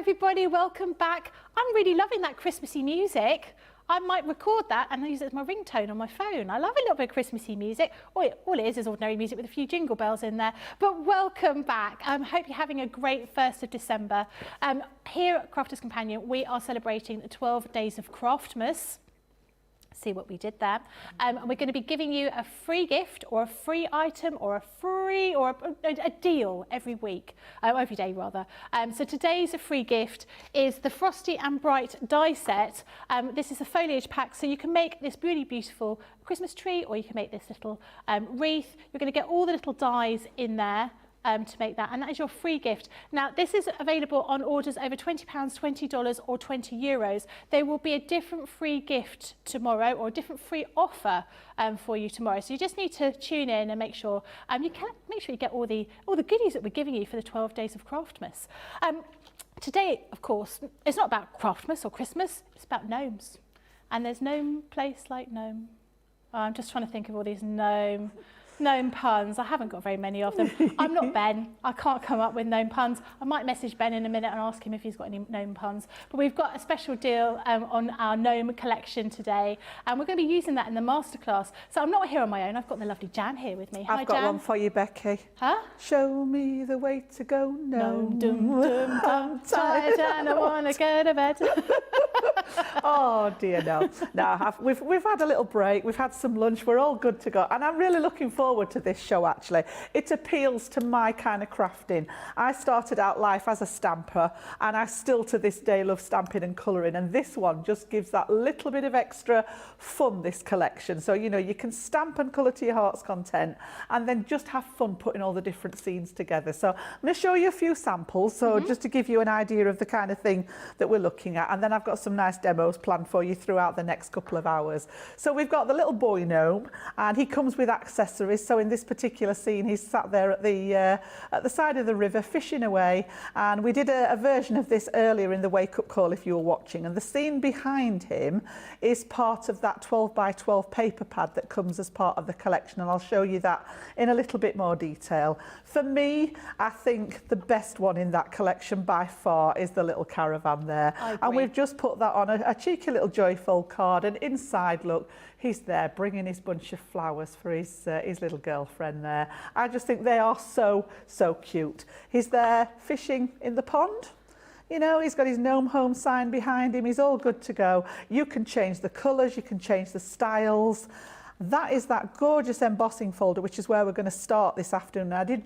everybody, welcome back. I'm really loving that Christmassy music. I might record that and use it as my ringtone on my phone. I love a little bit of Christmassy music. All it is ordinary music with a few jingle bells in there. But welcome back. I hope you're having a great 1st of December. Here at Crafters Companion, we are celebrating the 12 days of Craftmas. See what we did there. And we're going to be giving you a free gift or a free item or a deal every week, every day rather. So today's a free gift is the Frosty and Bright die set. This is a foliage pack, so you can make this really beautiful Christmas tree, or you can make this little wreath. You're going to get all the little dies in there. To make that, and that is your free gift. Now, this is available on orders over £20, $20 or €20. There will be a different free gift tomorrow, or a different free offer for you tomorrow. So you just need to tune in and make sure you get all the goodies that we're giving you for the 12 days of Craftmas. Today, of course, it's not about Craftmas or Christmas. It's about gnomes, and there's no place like Gnome. Oh, I'm just trying to think of all these gnome puns. I haven't got very many of them. I'm not Ben. I can't come up with gnome puns. I might message Ben in a minute and ask him if he's got any gnome puns. But we've got a special deal on our gnome collection today, and we're going to be using that in the masterclass. So I'm not here on my own. I've got the lovely Jan here with me. Hi, I've got Jan. one for you, Becky. Huh? Show me the way to go, gnome. Dum, dum, I'm tired and I want to go to bed. Oh dear, no. No, we've had a little break. We've had some lunch. We're all good to go, and I'm really looking forward to this show. Actually, it appeals to my kind of crafting. I started out life as a stamper, and I still to this day love stamping and colouring, and this one just gives that little bit of extra fun, this collection. So you can stamp and colour to your heart's content, and then just have fun putting all the different scenes together. So I'm going to show you a few samples, so just to give you an idea of the kind of thing that we're looking at, and then I've got some nice demos planned for you throughout the next couple of hours. So we've got the little boy gnome, and he comes with accessories. So in this particular scene, he's sat there at the side of the river fishing away, and we did a version of this earlier in the wake up call if you were watching, and the scene behind him is part of that 12 by 12 paper pad that comes as part of the collection, and I'll show you that in a little bit more detail. For me, I think the best one in that collection by far is the little caravan there, and we've just put that on a cheeky little joyful card, and inside, look, he's there bringing his bunch of flowers for his little girlfriend there. I just think they are so cute. He's there fishing in the pond. He's got his Gnome Home sign behind him. He's all good to go. You can change the colours, you can change the styles. That is that gorgeous embossing folder, which is where we're going to start this afternoon. I did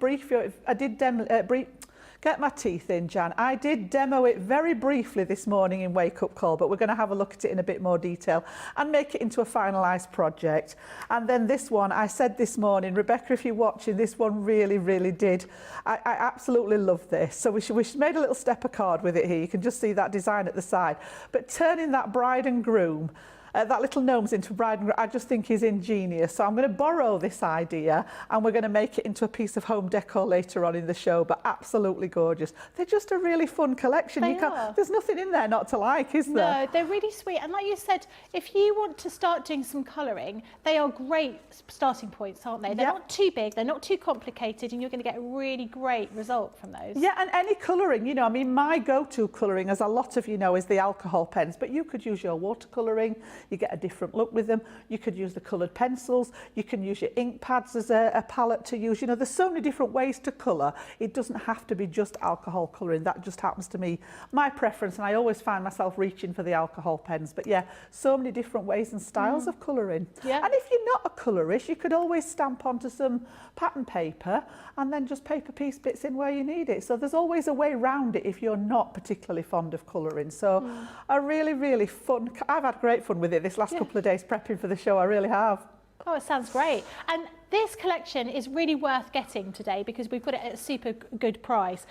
get my teeth in, Jan. I did demo it very briefly this morning in Wake Up Call, but we're going to have a look at it in a bit more detail and make it into a finalised project. And then this one, I said this morning, Rebecca, if you're watching, this one really did. I absolutely love this. So we made a little stepper card with it here. You can just see that design at the side. But turning that bride and groom, that little gnomes into bride and groom, I just think is ingenious. So I'm going to borrow this idea, and we're going to make it into a piece of home decor later on in the show, but absolutely gorgeous. They're just a really fun collection. There's nothing in there not to like, is there? No, they're really sweet. And like you said, if you want to start doing some colouring, they are great starting points, aren't they? They're not too big, they're not too complicated, and you're going to get a really great result from those. Yeah, and any colouring, I mean, my go-to colouring, as a lot of you know, is the alcohol pens, but you could use your watercolouring. You get a different look with them. You could use the coloured pencils. You can use your ink pads as a palette to use. There's so many different ways to colour. It doesn't have to be just alcohol colouring. That just happens to be my preference, and I always find myself reaching for the alcohol pens. But yeah, so many different ways and styles of colouring. Yeah. And if you're not a colourist, you could always stamp onto some pattern paper and then just paper piece bits in where you need it. So there's always a way around it if you're not particularly fond of colouring. So a really fun, I've had great fun with it this last couple of days prepping for the show. I really have. Oh, it sounds great. And this collection is really worth getting today because we've got it at a super good price.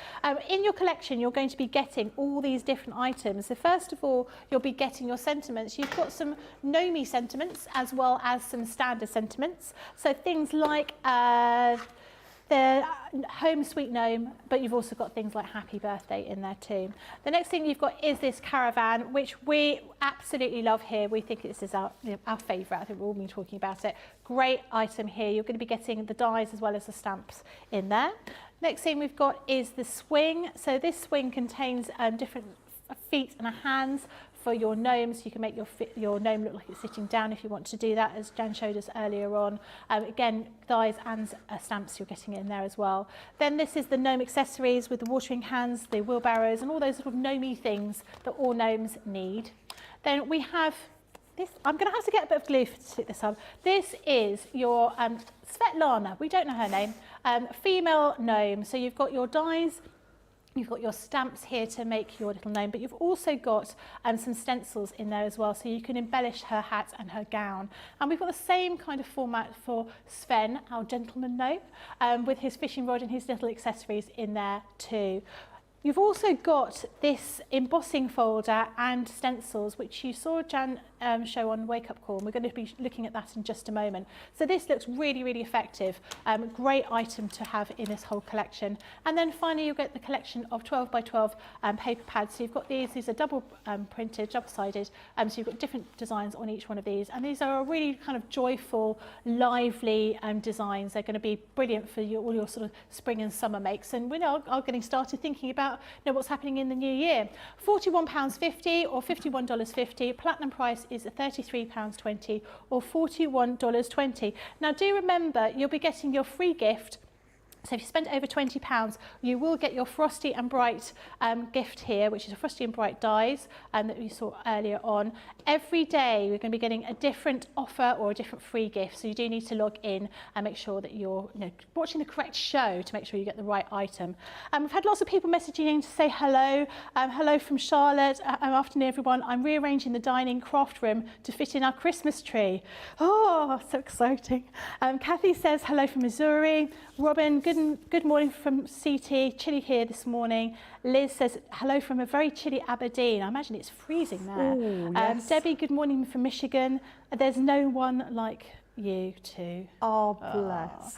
In your collection, you're going to be getting all these different items. So first of all, you'll be getting your sentiments. You've got some Gnome sentiments as well as some standard sentiments. So things like the Home Sweet Gnome, but you've also got things like Happy Birthday in there too. The next thing you've got is this caravan, which we absolutely love here. We think this is our favourite. I think we've all been talking about it. Great item here. You're going to be getting the dies as well as the stamps in there. Next thing we've got is the swing. So this swing contains different feet and a hands for your gnomes. You can make your gnome look like it's sitting down if you want to do that, as Jan showed us earlier on. Again, dies and stamps, you're getting it in there as well. Then this is the gnome accessories with the watering cans, the wheelbarrows, and all those sort of gnomey things that all gnomes need. Then we have this. I'm going to have to get a bit of glue to stick this on. This is your Svetlana, we don't know her name, female gnome. So you've got your dies, you've got your stamps here to make your little gnome, but you've also got some stencils in there as well, so you can embellish her hat and her gown. And we've got the same kind of format for Sven, our gentleman gnome, with his fishing rod and his little accessories in there too. You've also got this embossing folder and stencils, which you saw Jan show on Wake Up Call, and we're going to be looking at that in just a moment. So this looks really, really effective. Great item to have in this whole collection. And then finally, you'll get the collection of 12 by 12 paper pads. So you've got these are double printed, double-sided, so you've got different designs on each one of these. And these are a really kind of joyful, lively designs. They're going to be brilliant for all your sort of spring and summer makes. And we are getting started thinking about what's happening in the new year. £41.50 or $51.50. Platinum price is £33.20 or $41.20. Now do remember, you'll be getting your free gift. So if you spend over £20, you will get your Frosty and Bright gift here, which is a Frosty and Bright dies that we saw earlier on. Every day we're going to be getting a different offer or a different free gift, so you do need to log in and make sure that you're watching the correct show to make sure you get the right item. We've had lots of people messaging in to say hello. Hello from Charlotte. Afternoon everyone. I'm rearranging the dining craft room to fit in our Christmas tree. Oh, so exciting. Kathy says hello from Missouri. Robin, good morning from CT, chilly here this morning. Liz says hello from a very chilly Aberdeen. I imagine it's freezing there. Ooh, yes. Debbie, good morning from Michigan. There's no one like you too. Oh, bless.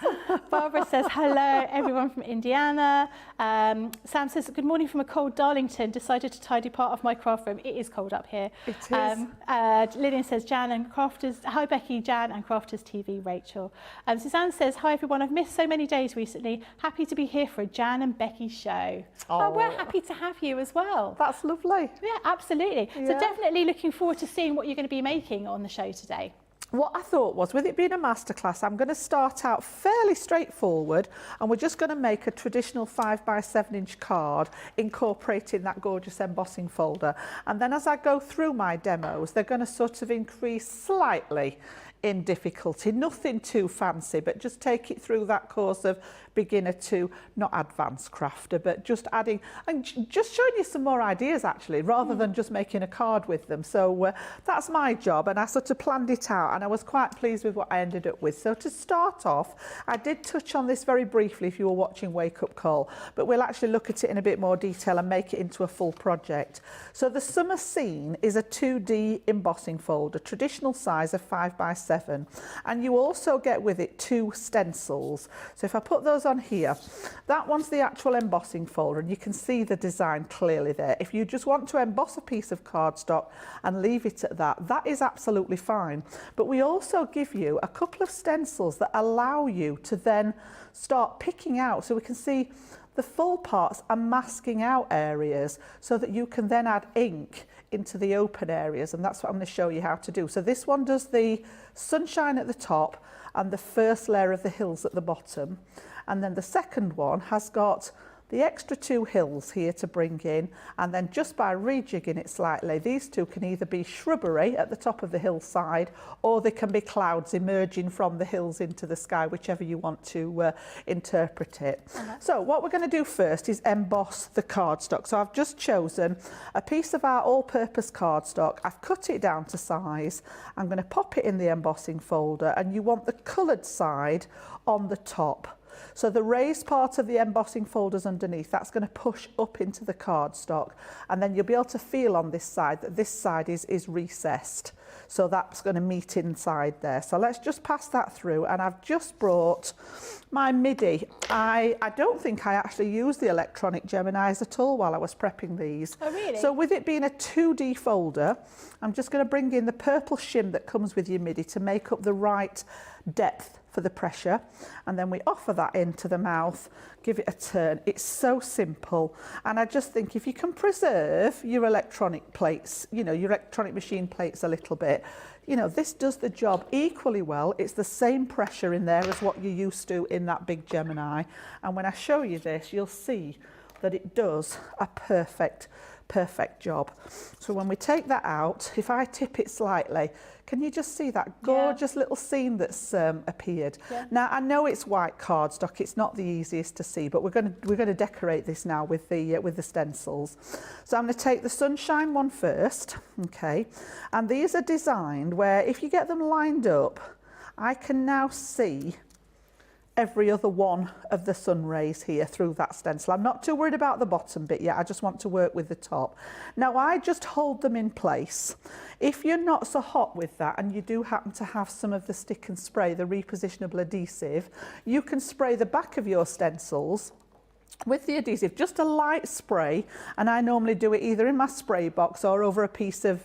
Barbara says hello, everyone from Indiana. Sam says good morning from a cold Darlington. Decided to tidy part of my craft room. It is cold up here. It is. Lillian says Jan and Crafters. Hi Becky, Jan and Crafters TV. Rachel. Suzanne says hi everyone. I've missed so many days recently. Happy to be here for a Jan and Becky show. Oh, we're happy to have you as well. That's lovely. Yeah, absolutely. Yeah. So definitely looking forward to seeing what you're going to be making on the show today. What I thought was, with it being a masterclass, I'm going to start out fairly straightforward, and we're just going to make a traditional 5 by 7 inch card, incorporating that gorgeous embossing folder. And then as I go through my demos, they're going to sort of increase slightly in difficulty, nothing too fancy, but just take it through that course of beginner to not advanced crafter, but just adding and just showing you some more ideas actually, rather than just making a card with them. So that's my job, and I sort of planned it out, and I was quite pleased with what I ended up with. So to start off, I did touch on this very briefly if you were watching Wake Up Call, but we'll actually look at it in a bit more detail and make it into a full project. So the summer scene is a 2D embossing folder, traditional size of 5 by 7, and you also get with it 2 stencils. So if I put those on here, that one's the actual embossing folder, and you can see the design clearly there. If you just want to emboss a piece of cardstock and leave it at that, that is absolutely fine. But we also give you a couple of stencils that allow you to then start picking out, so we can see the full parts and masking out areas, so that you can then add ink into the open areas, and that's what I'm going to show you how to do. So this one does the sunshine at the top and the first layer of the hills at the bottom, and then the second one has got the extra 2 hills here to bring in, and then just by rejigging it slightly, these 2 can either be shrubbery at the top of the hillside, or they can be clouds emerging from the hills into the sky, whichever you want to interpret it. So what we're going to do first is emboss the cardstock. So I've just chosen a piece of our all-purpose cardstock. I've cut it down to size. I'm going to pop it in the embossing folder, and you want the coloured side on the top. So the raised part of the embossing folders underneath, that's going to push up into the cardstock, and then you'll be able to feel on this side that this side is recessed. So that's going to meet inside there. So let's just pass that through, and I've just brought my MIDI. I don't think I actually used the electronic Geminis at all while I was prepping these. Oh, really? So with it being a 2D folder, I'm just going to bring in the purple shim that comes with your MIDI to make up the right depth for the pressure, and then we offer that into the mouth, give it a turn. It's so simple, and I just think if you can preserve your electronic plates, you know, your electronic machine plates a little bit, you know, this does the job equally well. It's the same pressure in there as what you're used to in that big Gemini, and when I show you this, you'll see that it does a perfect job. So when we take that out, if I tip it slightly, can you just see that gorgeous little scene that's appeared? Yeah. Now I know it's white cardstock, it's not the easiest to see, but we're going to decorate this now with the stencils. So I'm going to take the sunshine one first, okay, and these are designed where if you get them lined up, I can now see every other one of the sun rays here through that stencil. I'm not too worried about the bottom bit yet, I just want to work with the top. Now I just hold them in place. If you're not so hot with that and you do happen to have some of the stick and spray, the repositionable adhesive, you can spray the back of your stencils with the adhesive, just a light spray, and I normally do it either in my spray box or over a piece of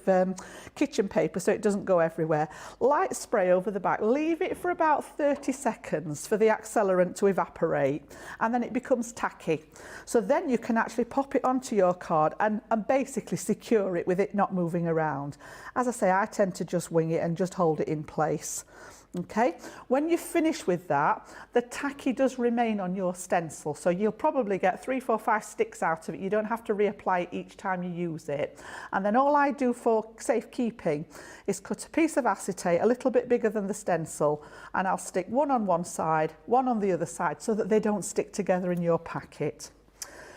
kitchen paper so it doesn't go everywhere. Light spray over the back, leave it for about 30 seconds for the accelerant to evaporate, and then it becomes tacky. So then you can actually pop it onto your card and basically secure it with it not moving around. As I say, I tend to just wing it and just hold it in place. Okay, when you finish with that, the tacky does remain on your stencil, so you'll probably get 3, 4, 5 sticks out of it. You don't have to reapply it each time you use it. And then all I do for safekeeping is cut a piece of acetate a little bit bigger than the stencil, and I'll stick one on one side, one on the other side, so that they don't stick together in your packet.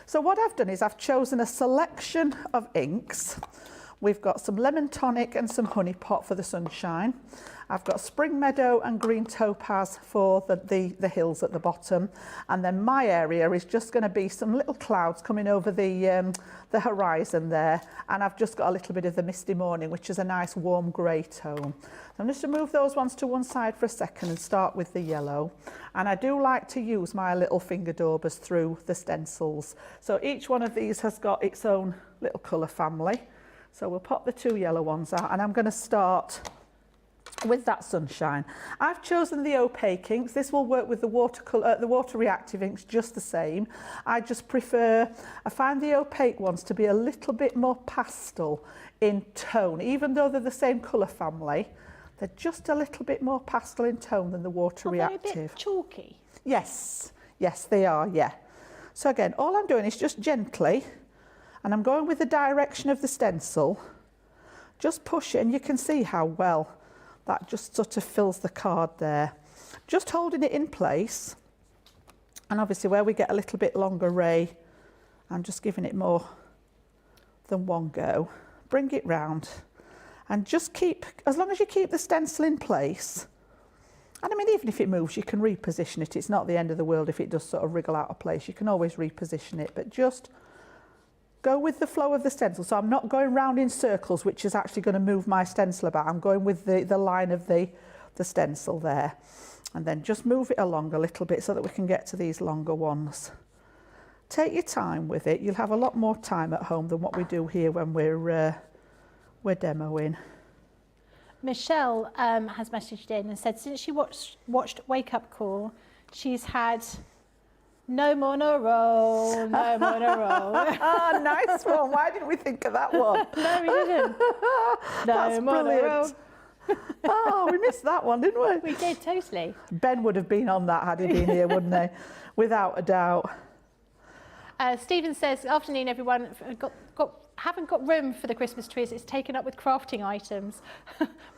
So what I've done is I've chosen a selection of inks. We've got some lemon tonic and some honey pot for the sunshine. I've got spring meadow and green topaz for the hills at the bottom, and then my area is just going to be some little clouds coming over the horizon there, and I've just got a little bit of the misty morning, which is a nice warm grey tone. I'm just going to move those ones to one side for a second and start with the yellow, and I do like to use my little finger daubers through the stencils. So each one of these has got its own little colour family. So we'll pop the 2 yellow ones out, and I'm going to start with that sunshine. I've chosen the opaque inks. This will work with the water reactive inks just the same. I find the opaque ones to be a little bit more pastel in tone, even though they're the same colour family. They're just a little bit more pastel in tone than the water reactive. Are they a bit chalky? Yes, yes they are, yeah. So again, all I'm doing is just gently, and I'm going with the direction of the stencil, just push it, and you can see how well that just sort of fills the card there. Just holding it in place, and obviously where we get a little bit longer ray, I'm just giving it more than one go. Bring it round, and just keep, as long as you keep the stencil in place, and I mean even if it moves you can reposition it, it's not the end of the world if it does sort of wriggle out of place, you can always reposition it, but just go with the flow of the stencil. So I'm not going round in circles, which is actually going to move my stencil about. I'm going with the line of the stencil there. And then just move it along a little bit so that we can get to these longer ones. Take your time with it. You'll have a lot more time at home than what we do here when we're demoing. Michelle has messaged in and said since she watched Wake Up Call, she's had Gnome on a roll, Gnome on a roll. Ah, nice one. Why didn't we think of that one? No, we didn't. That's brilliant. Oh, we missed that one, didn't we? We did, totally. Ben would have been on that had he been here, wouldn't he? Without a doubt. Stephen says, afternoon everyone, haven't got room for the Christmas trees, it's taken up with crafting items.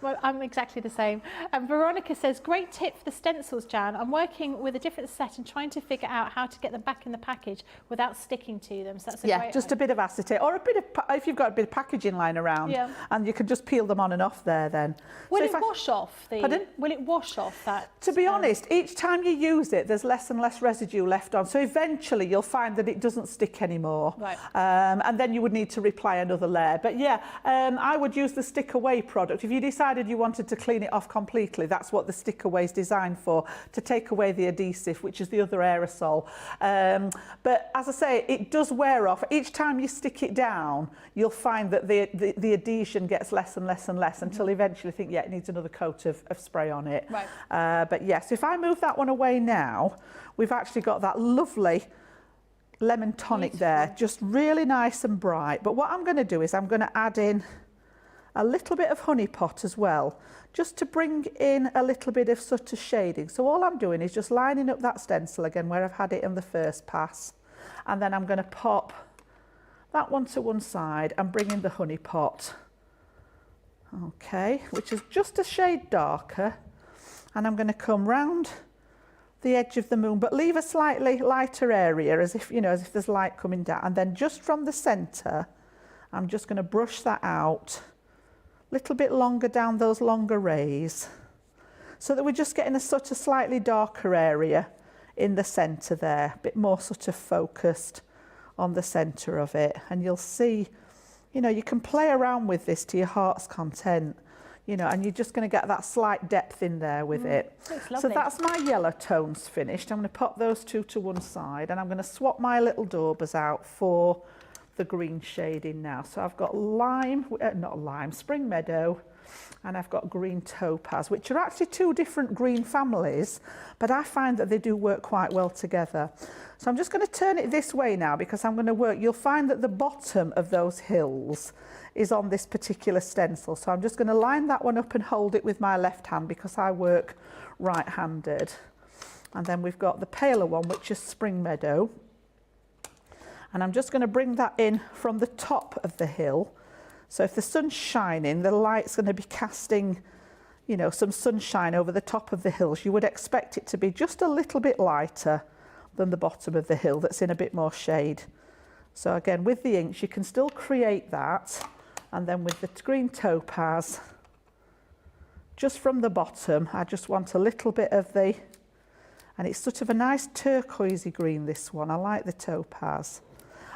Well, I'm exactly the same. And Veronica says, great tip for the stencils, Jan. I'm working with a different set and trying to figure out how to get them back in the package without sticking to them. So that's a great just a bit of acetate, or a bit of, if you've got a bit of packaging lying around, and you can just peel them on and off there then. Will it wash off the... Pardon? Will it wash off that? To be honest, each time you use it, there's less and less residue left on. So eventually you'll find that it doesn't stick anymore. Right. And then you would need to reapply another layer. But yeah, I would use the Stick Away product. If you decided you wanted to clean it off completely, that's what the Stick Away is designed for, to take away the adhesive, which is the other aerosol. But as I say, it does wear off. Each time you stick it down, you'll find that the adhesion gets less and less and less until eventually you think, yeah, it needs another coat of spray on it. Right. But yes, if I move that one away now, we've actually got that lovely lemon tonic there, just really nice and bright. But what I'm going to do is I'm going to add in a little bit of honey pot as well, just to bring in a little bit of sort of shading. So all I'm doing is just lining up that stencil again where I've had it in the first pass, and then I'm going to pop that one to one side and bring in the honey pot, okay, which is just a shade darker, and I'm going to come round the edge of the moon, but leave a slightly lighter area, as if, you know, as if there's light coming down. And then just from the centre, I'm just going to brush that out a little bit longer down those longer rays, so that we're just getting a sort of slightly darker area in the centre there, a bit more sort of focused on the centre of it. And you'll see, you know, you can play around with this to your heart's content. You know, and you're just going to get that slight depth in there with it. So that's my yellow tones finished. I'm going to pop those two to one side, and I'm going to swap my little daubers out for the green shading now. So I've got spring meadow, and I've got green topaz, which are actually two different green families, but I find that they do work quite well together. So I'm just going to turn it this way now, because I'm going to work. You'll find that the bottom of those hills is on this particular stencil. So I'm just going to line that one up and hold it with my left hand, because I work right-handed. And then we've got the paler one, which is spring meadow. And I'm just going to bring that in from the top of the hill. So if the sun's shining, the light's going to be casting, you know, some sunshine over the top of the hills. You would expect it to be just a little bit lighter than the bottom of the hill that's in a bit more shade. So again, with the inks, you can still create that. And then with the green topaz, just from the bottom, I just want a little bit of the, and it's sort of a nice turquoisey green, this one. I like the topaz.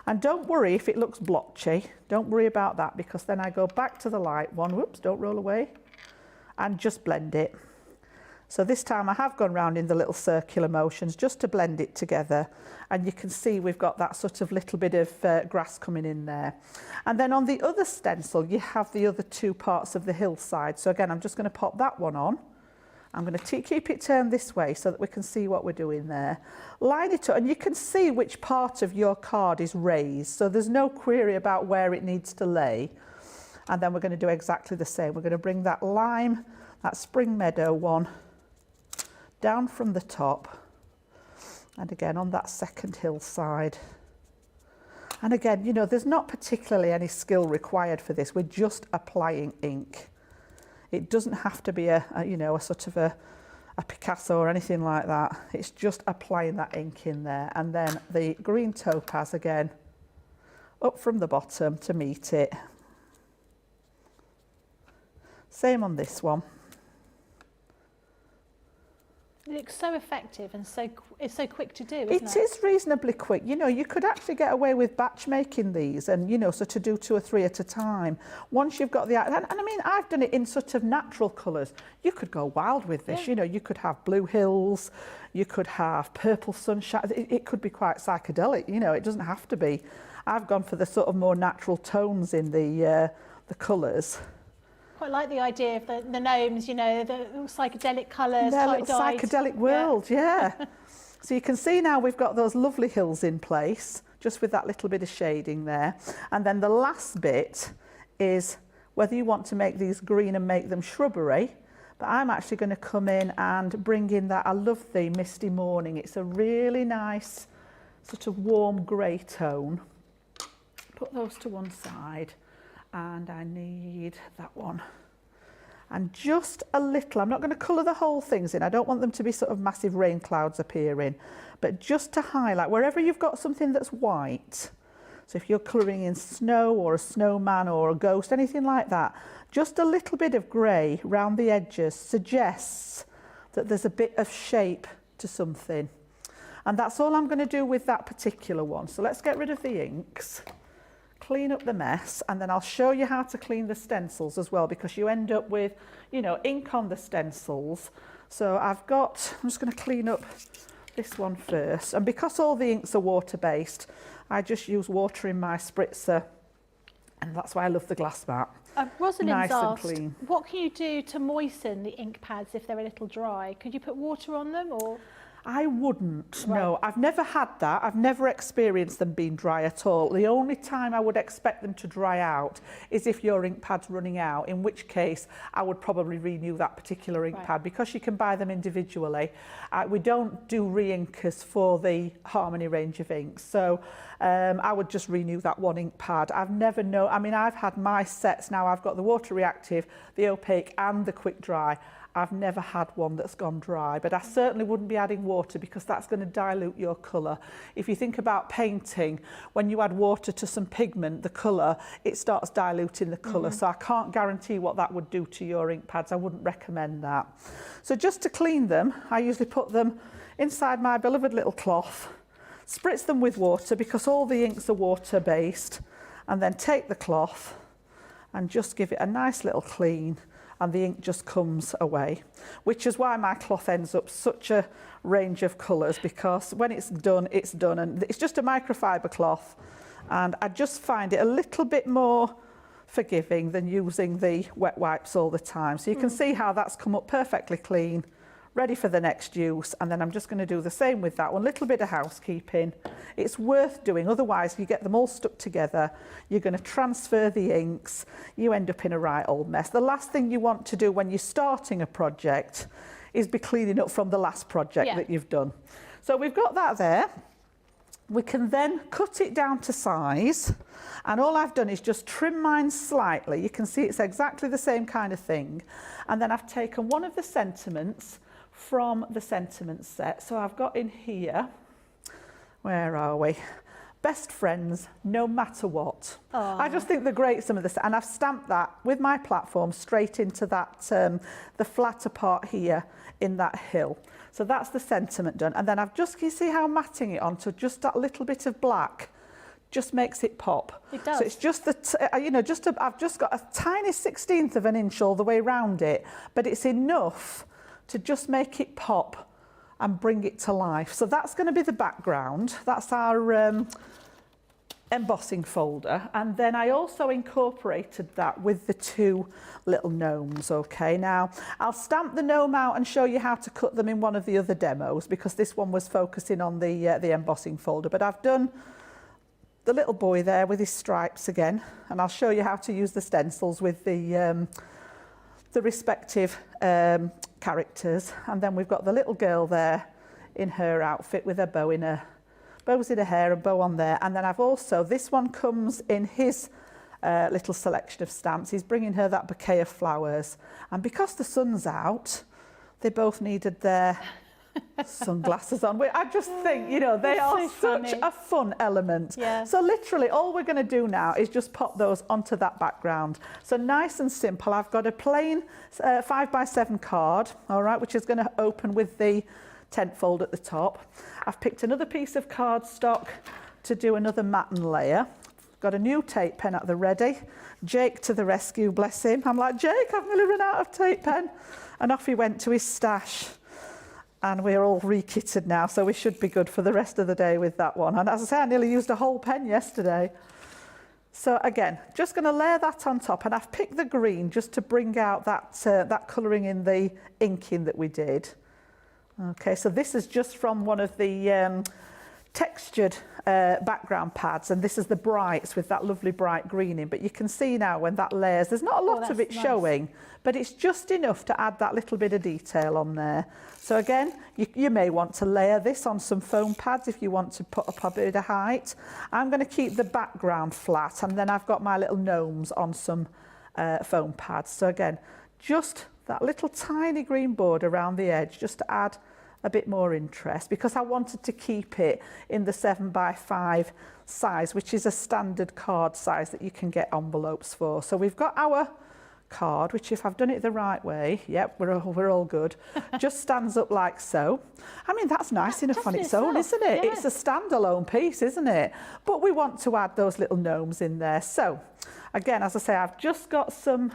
And don't worry if it looks blotchy. Don't worry about that, because then I go back to the light one, whoops, don't roll away, and just blend it. So this time I have gone round in the little circular motions just to blend it together. And you can see we've got that sort of little bit of grass coming in there. And then on the other stencil, you have the other two parts of the hillside. So again, I'm just going to pop that one on. I'm going to keep it turned this way so that we can see what we're doing there. Line it up, and you can see which part of your card is raised. So there's no query about where it needs to lay. And then we're going to do exactly the same. We're going to bring that lime, that spring meadow one, down from the top, and again on that second hillside. And again, you know, there's not particularly any skill required for this. We're just applying ink. It doesn't have to be a sort of a Picasso or anything like that. It's just applying that ink in there. And then the green topaz again, up from the bottom to meet it. Same on this one. It looks so effective, and it's so quick to do, isn't it? It is reasonably quick. You know, you could actually get away with batch making these, and, you know, so to do 2 or 3 at a time. Once you've got the, and I mean, I've done it in sort of natural colours. You could go wild with this. Yeah. You know, you could have blue hills, you could have purple sunshine. It could be quite psychedelic. You know, it doesn't have to be. I've gone for the sort of more natural tones in the colours. Quite like the idea of the gnomes, you know, the psychedelic colours, tie-dyed. Psychedelic world, yeah. So you can see now we've got those lovely hills in place, just with that little bit of shading there. And then the last bit is whether you want to make these green and make them shrubbery. But I'm actually going to come in and bring in that. I love the Misty Morning. It's a really nice sort of warm grey tone. Put those to one side. And I need that one. And just a little, I'm not going to colour the whole things in. I don't want them to be sort of massive rain clouds appearing, but just to highlight wherever you've got something that's white. So if you're colouring in snow or a snowman or a ghost, anything like that, just a little bit of grey round the edges suggests that there's a bit of shape to something. And that's all I'm going to do with that particular one. So let's get rid of the inks. clean up the mess, and then I'll show you how to clean the stencils as well, because you end up with, you know, ink on the stencils. So I'm just going to clean up this one first, and because all the inks are water-based, I just use water in my spritzer, and that's why I love the glass mat. Rosalind's nice asked, and clean. what can you do to moisten the ink pads if they're a little dry? Could you put water on them, or...? I wouldn't, Right. no. I've never had that. I've never experienced them being dry at all. The only time I would expect them to dry out is if your ink pad's running out, in which case I would probably renew that particular ink pad, because you can buy them individually. We don't do re-inkers for the Harmony range of inks, so I would just renew that one ink pad. I've never known, I mean, I've had my sets now, I've got the water reactive, the opaque and the quick dry. I've never had one that's gone dry, but I certainly wouldn't be adding water, because that's going to dilute your colour. If you think about painting, when you add water to some pigment, the colour, it starts diluting the colour. So I can't guarantee what that would do to your ink pads. I wouldn't recommend that. So just to clean them, I usually put them inside my beloved little cloth, spritz them with water because all the inks are water based, and then take the cloth and just give it a nice little clean, and the ink just comes away, which is why my cloth ends up such a range of colours, because when it's done, and it's just a microfiber cloth, and I just find it a little bit more forgiving than using the wet wipes all the time. So you can see how that's come up perfectly clean, ready for the next use, and then I'm just going to do the same with that one. Little bit of housekeeping. It's worth doing, otherwise you get them all stuck together, you're going to transfer the inks, you end up in a right old mess. The last thing you want to do when you're starting a project is be cleaning up from the last project that you've done. So we've got that there. We can then cut it down to size, and all I've done is just trim mine slightly. You can see it's exactly the same kind of thing, and then I've taken one of the sentiments from the sentiment set. So I've got in here, where are we? Best friends, no matter what. Aww. I just think they're great, some of this, and I've stamped that with my platform straight into that, the flatter part here in that hill. So that's the sentiment done, and then I've just, can you see how I'm matting it onto just that little bit of black? Just makes it pop. It does. So it's just the, you know, I've just got a tiny 1/16 of an inch all the way around it, but it's enough to just make it pop and bring it to life. So that's going to be the background. That's our embossing folder, and then I also incorporated that with the two little gnomes. Okay, now I'll stamp the gnome out and show you how to cut them in one of the other demos, because this one was focusing on the embossing folder, but I've done the little boy there with his stripes again, and I'll show you how to use the stencils with the respective characters. And then we've got the little girl there in her outfit with her bows in her hair, a bow on there. And then I've also, this one comes in his little selection of stamps. He's bringing her that bouquet of flowers, and because the sun's out, they both needed their sunglasses on. I just think, you know, they are such a fun element. Yeah. So literally all we're going to do now is just pop those onto that background. So nice and simple. I've got a plain 5x7 card, all right, which is going to open with the tent fold at the top. I've picked another piece of cardstock to do another matten layer. Got a new tape pen at the ready. Jake to the rescue, bless him. I'm like, Jake, I've nearly run out of tape pen. And off he went to his stash. And we're all re-kitted now, so we should be good for the rest of the day with that one. And as I say, I nearly used a whole pen yesterday. So again, just going to layer that on top, and I've picked the green just to bring out that colouring in the inking that we did. Okay, so this is just from one of the textured background pads, and this is the brights with that lovely bright green in. But you can see now when that layers, there's not a lot of it showing, but it's just enough to add that little bit of detail on there. So again, you may want to layer this on some foam pads if you want to put up a bit of height. I'm going to keep the background flat, and then I've got my little gnomes on some foam pads. So again, just that little tiny green border around the edge, just to add a bit more interest, because I wanted to keep it in the 7x5 size, which is a standard card size that you can get envelopes for. So we've got our card, which if I've done it the right way, yep, we're all good, just stands up like so. I mean, that's nice enough on its own, isn't it? Yeah. It's a standalone piece, isn't it? But we want to add those little gnomes in there. So again, as I say, I've just got some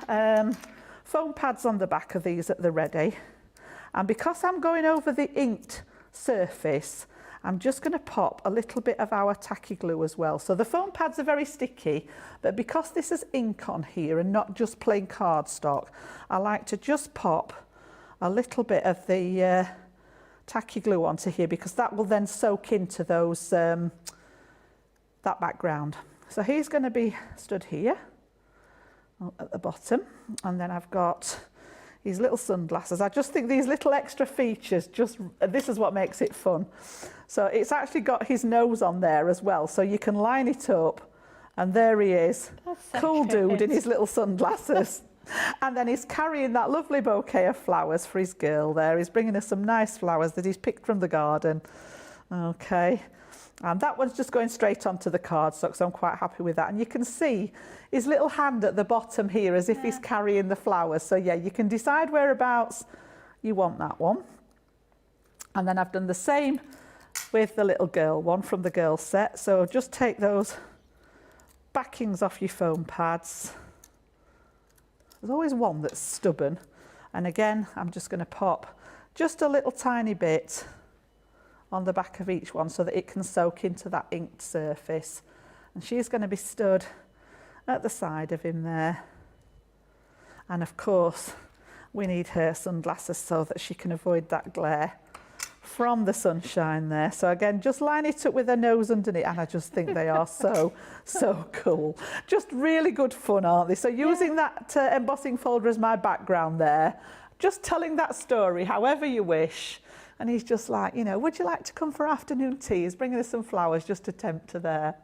foam pads on the back of these at the ready. And because I'm going over the inked surface, I'm just going to pop a little bit of our tacky glue as well. So the foam pads are very sticky, but because this is ink on here and not just plain cardstock, I like to just pop a little bit of the tacky glue onto here, because that will then soak into those that background. So he's going to be stood here at the bottom, and then I've got these little sunglasses. I just think these little extra features, this is what makes it fun. So it's actually got his nose on there as well, so you can line it up, and there he is. That's so cool cute. Dude in his little sunglasses. And then he's carrying that lovely bouquet of flowers for his girl there. He's bringing her some nice flowers that he's picked from the garden. Okay. And that one's just going straight onto the cardstock, so I'm quite happy with that. And you can see his little hand at the bottom here as if he's carrying the flowers. So yeah, you can decide whereabouts you want that one. And then I've done the same with the little girl one from the girl set. So just take those backings off your foam pads. There's always one that's stubborn. And again, I'm just going to pop just a little tiny bit on the back of each one so that it can soak into that inked surface. And she's going to be stood at the side of him there. And of course, we need her sunglasses so that she can avoid that glare from the sunshine there. So again, just line it up with her nose underneath, and I just think they are so cool. Just really good fun, aren't they? So using that embossing folder as my background there, just telling that story however you wish. And he's just like, you know, would you like to come for afternoon tea? He's bringing us some flowers just to tempt her there.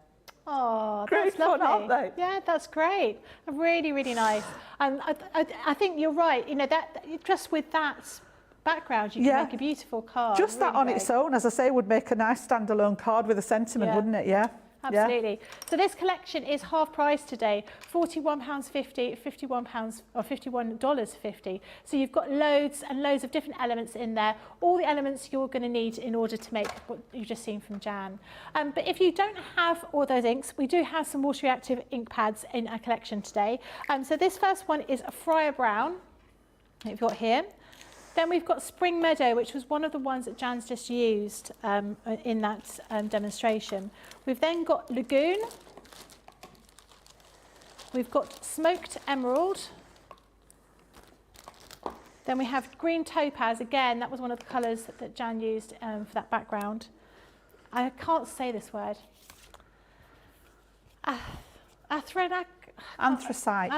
Oh, Great that's fun, lovely. aren't they? Yeah, that's great. Really, really nice. And I think you're right. You know, that just with that background, you can make a beautiful card. Just that on its own, as I say, would make a nice standalone card with a sentiment, wouldn't it? Yeah. Absolutely. Yeah. So this collection is half price today, £41.50, £51 or $51.50. So you've got loads and loads of different elements in there, all the elements you're going to need in order to make what you've just seen from Jan. But if you don't have all those inks, we do have some water reactive ink pads in our collection today. So this first one is a Friar Brown, you've got here. Then we've got Spring Meadow, which was one of the ones that Jan's just used in that demonstration. We've then got Lagoon. We've got Smoked Emerald. Then we have Green Topaz. Again, that was one of the colours that Jan used for that background. I can't say this word. Anthracite. Anthracite.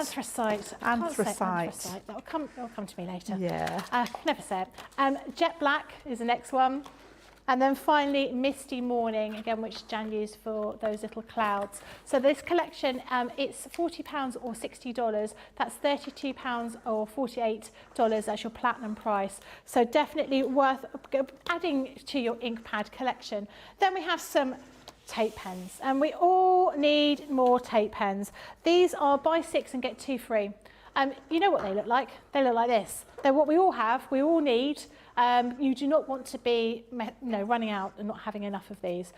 Anthracite. That'll come to me later. Yeah. Never said. Jet Black is the next one. And then finally, Misty Morning, again, which Jan used for those little clouds. So this collection, it's £40 or $60. That's £32 or $48. That's your platinum price. So definitely worth adding to your ink pad collection. Then we have some tape pens, and we all need more tape pens. These are buy 6 and get 2 free. You know what they look like? They look like this. They're what we all have, we all need. You do not want to be running out and not having enough of these.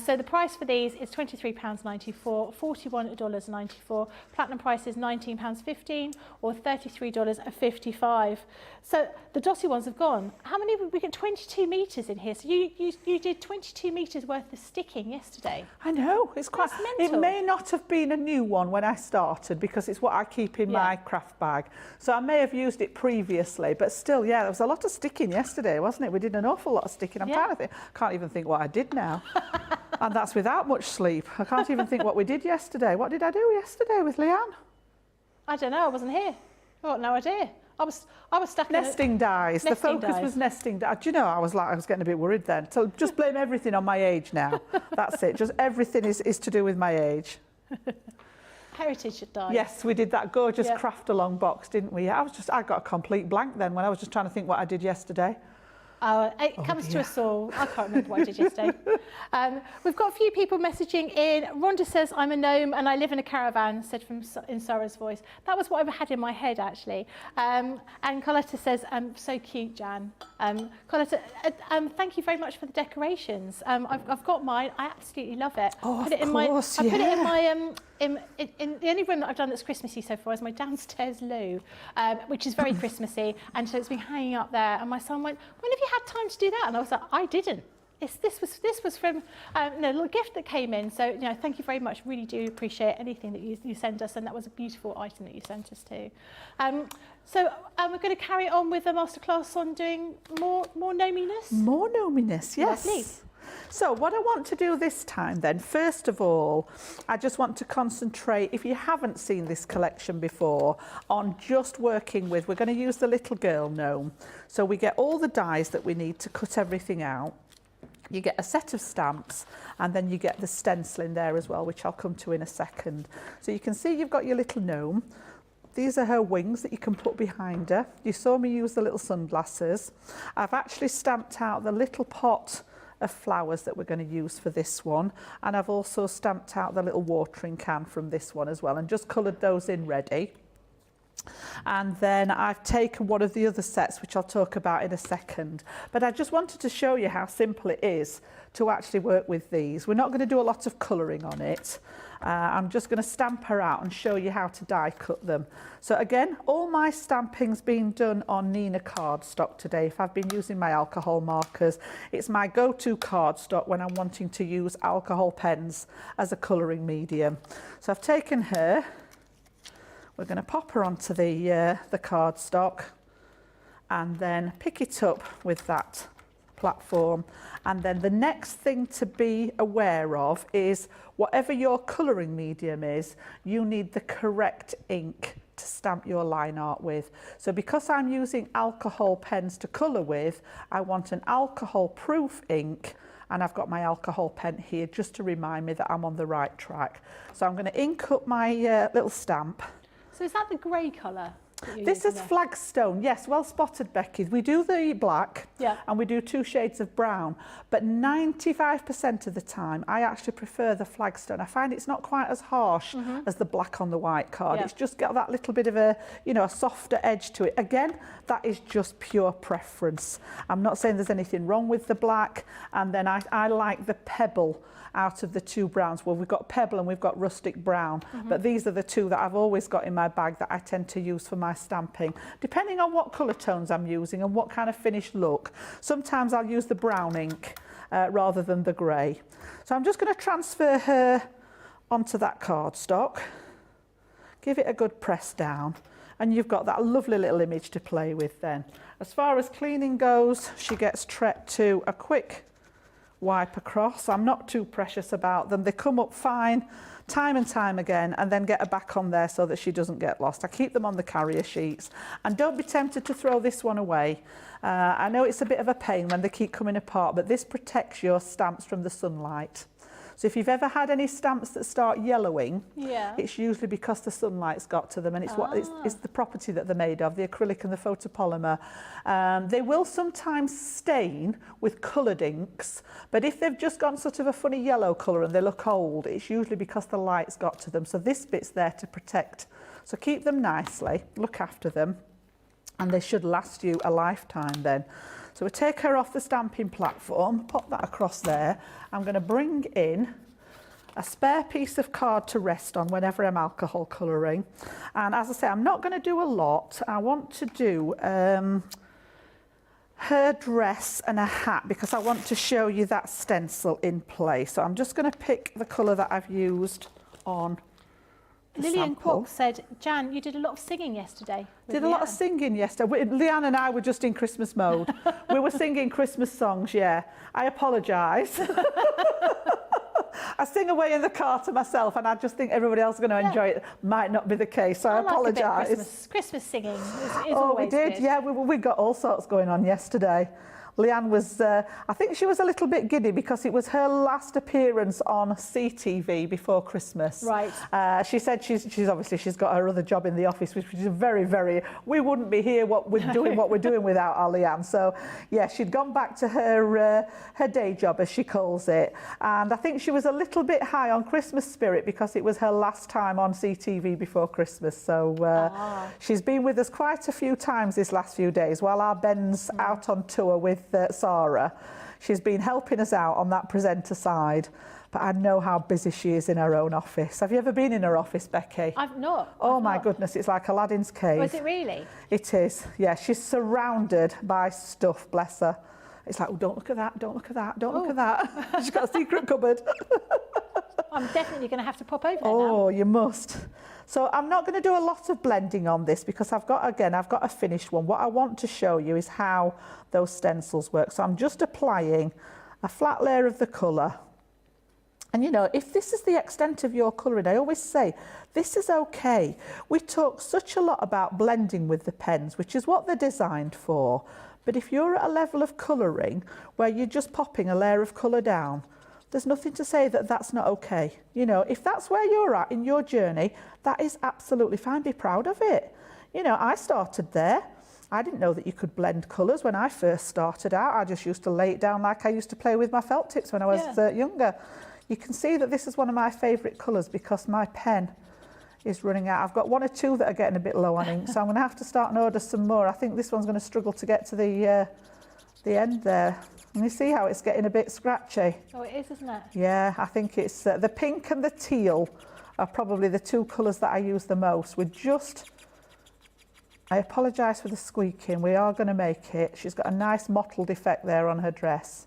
So the price for these is £23.94, $41.94. Platinum price is £19.15 or $33.55. So the dotty ones have gone. How many? We get 22 metres in here. So you did 22 metres worth of sticking yesterday. I know, it's quite. It may not have been a new one when I started, because it's what I keep in my craft bag. So I may have used it previously, but still, yeah, there was a lot of sticking yesterday, wasn't it? We did an awful lot of sticking. I'm trying to think. I can't even think what I did now. And that's without much sleep. I can't even think what we did yesterday. What did I do yesterday with Leanne? I don't know. I wasn't here. I've got no idea. I was stuck nesting dies. The focus was nesting dies. Do you know, I was getting a bit worried then. So just blame everything on my age now. That's it. Just everything is to do with my age. Heritage dies. Yes, we did that gorgeous craft along box, didn't we? I got a complete blank then when I was just trying to think what I did yesterday. Oh, it comes to us all. I can't remember what I did yesterday. We've got a few people messaging in. Rhonda says, I'm a gnome and I live in a caravan, said in Sarah's voice. That was what I had in my head, actually. And Coletta says, so cute, Jan. Coletta, thank you very much for the decorations. I've got mine. I absolutely love it. Oh, I put it in my in the only room that I've done that's Christmassy so far is my downstairs loo, which is very Christmassy, and so it's been hanging up there. And my son went, "When have you had time to do that?" And I was like, "I didn't. This was from a little gift that came in. So thank you very much. Really do appreciate anything that you send us, and that was a beautiful item that you sent us too." So we're going to carry on with a masterclass on doing more gnominess. More gnominess, yes. Lovely. So what I want to do this time then, first of all, I just want to concentrate, if you haven't seen this collection before, on just working with, we're going to use the little girl gnome. So we get all the dies that we need to cut everything out. You get a set of stamps, and then you get the stencil in there as well, which I'll come to in a second. So you can see you've got your little gnome. These are her wings that you can put behind her. You saw me use the little sunglasses. I've actually stamped out the little pot of flowers that we're going to use for this one, and I've also stamped out the little watering can from this one as well, and just coloured those in ready. And then I've taken one of the other sets, which I'll talk about in a second, but I just wanted to show you how simple it is to actually work with these. We're not going to do a lot of colouring on it. I'm just going to stamp her out and show you how to die cut them. So again, all my stamping's been done on Nina cardstock today. If I've been using my alcohol markers, it's my go-to cardstock when I'm wanting to use alcohol pens as a colouring medium. So I've taken her, we're going to pop her onto the cardstock and then pick it up with that platform. And then the next thing to be aware of is whatever your colouring medium is, you need the correct ink to stamp your line art with. So because I'm using alcohol pens to colour with, I want an alcohol proof ink, and I've got my alcohol pen here just to remind me that I'm on the right track. So I'm going to ink up my little stamp. So is that the grey colour? This is Flagstone. Yes, well spotted, Becky. We do the black, yeah, and we do 2 shades of brown, but 95% of the time I actually prefer the Flagstone. I find it's not quite as harsh as the black on the white card. Yeah. It's just got that little bit of a, a softer edge to it. Again, that is just pure preference. I'm not saying there's anything wrong with the black, and then I like the pebble out of the 2 browns. Well, we've got pebble and we've got rustic brown, but these are the 2 that I've always got in my bag that I tend to use for my stamping, depending on what colour tones I'm using and what kind of finished look. Sometimes I'll use the brown ink rather than the grey. So I'm just going to transfer her onto that cardstock, give it a good press down, and you've got that lovely little image to play with then. As far as cleaning goes, she gets treated to a quick wipe across. I'm not too precious about them. They come up fine time and time again, and then get her back on there so that she doesn't get lost. I keep them on the carrier sheets, and don't be tempted to throw this one away. I know it's a bit of a pain when they keep coming apart, but this protects your stamps from the sunlight. So if you've ever had any stamps that start yellowing, it's usually because the sunlight's got to them, and it's the property that they're made of, the acrylic and the photopolymer. They will sometimes stain with coloured inks, but if they've just gone sort of a funny yellow colour and they look old, it's usually because the light's got to them. So this bit's there to protect. So keep them nicely, look after them, and they should last you a lifetime then. So we take her off the stamping platform, pop that across there. I'm going to bring in a spare piece of card to rest on whenever I'm alcohol colouring. And as I say, I'm not going to do a lot. I want to do her dress and a hat because I want to show you that stencil in place. So I'm just going to pick the colour that I've used on Lillian Kwok said, Jan, you did a lot of singing yesterday. Did a lot of singing yesterday. Leanne and I were just in Christmas mode. We were singing Christmas songs, yeah. I apologise. I sing away in the car to myself, and I just think everybody else is going to enjoy it. Might not be the case, so I apologise. Christmas singing is oh, always we did, good. yeah. We got all sorts going on yesterday. Leanne was, I think she was a little bit giddy because it was her last appearance on CTV before Christmas. Right. She said she's obviously she's got her other job in the office, which is very, very, we wouldn't be here what we're doing without our Leanne. So yeah, she'd gone back to her day job, as she calls it. And I think she was a little bit high on Christmas spirit because it was her last time on CTV before Christmas. So she's been with us quite a few times this last few days while our Ben's out on tour with Sarah. She's been helping us out on that presenter side, but I know how busy she is in her own office. Have you ever been in her office, Becky? I've not. Oh I've my not. goodness, it's like Aladdin's cave. Oh, is it really? It is, yeah. She's surrounded by stuff, bless her. It's like, oh, don't look at that, don't look at that, don't look at that. She's got a secret cupboard. I'm definitely going to have to pop over there Oh, now. you must. So I'm not going to do a lot of blending on this because I've got a finished one. What I want to show you is how those stencils work. So I'm just applying a flat layer of the colour. And you know, if this is the extent of your colouring, I always say, this is okay. We talk such a lot about blending with the pens, which is what they're designed for. But if you're at a level of colouring where you're just popping a layer of colour down, there's nothing to say that that's not okay. You know, if that's where you're at in your journey, that is absolutely fine. Be proud of it. You know, I started there. I didn't know that you could blend colours when I first started out. I just used to lay it down like I used to play with my felt tips when I was younger. You can see that this is one of my favourite colours because my pen is running out. I've got one or two that are getting a bit low on ink, so I'm going to have to start and order some more. I think this one's going to struggle to get to the end there. And you see how it's getting a bit scratchy? Oh, it is, isn't it? Yeah, I think it's the pink and the teal are probably the two colours that I use the most. I apologise for the squeaking. We are going to make it. She's got a nice mottled effect there on her dress.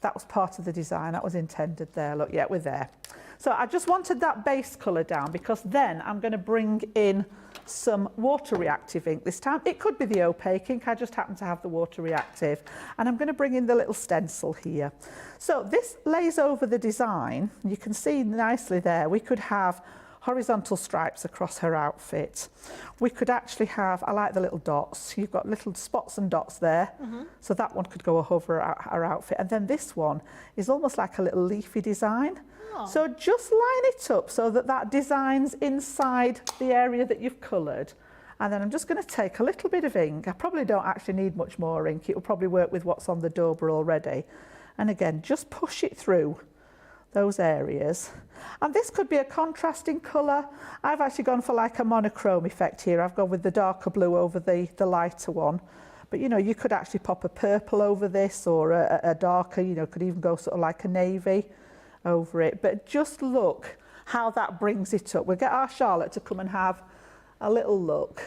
That was part of the design. That was intended there. Look, yeah, we're there. So I just wanted that base colour down because then I'm going to bring in some water reactive ink this time. It could be the opaque ink. I just happen to have the water reactive. And I'm going to bring in the little stencil here. So this lays over the design. You can see nicely there. We could have horizontal stripes across her outfit. We could actually have, I like the little dots. You've got little spots and dots there. So that one could go over her outfit. And then this one is almost like a little leafy design. So just line it up so that that design's inside the area that you've coloured. And then I'm just going to take a little bit of ink. I probably don't actually need much more ink. It will probably work with what's on the dauber already. And again, just push it through those areas. And this could be a contrasting colour. I've actually gone for like a monochrome effect here. I've gone with the darker blue over the lighter one. But you know, you could actually pop a purple over this or a darker, you know, could even go sort of like a navy over it. But just look how that brings it up. We'll get our Charlotte to come and have a little look.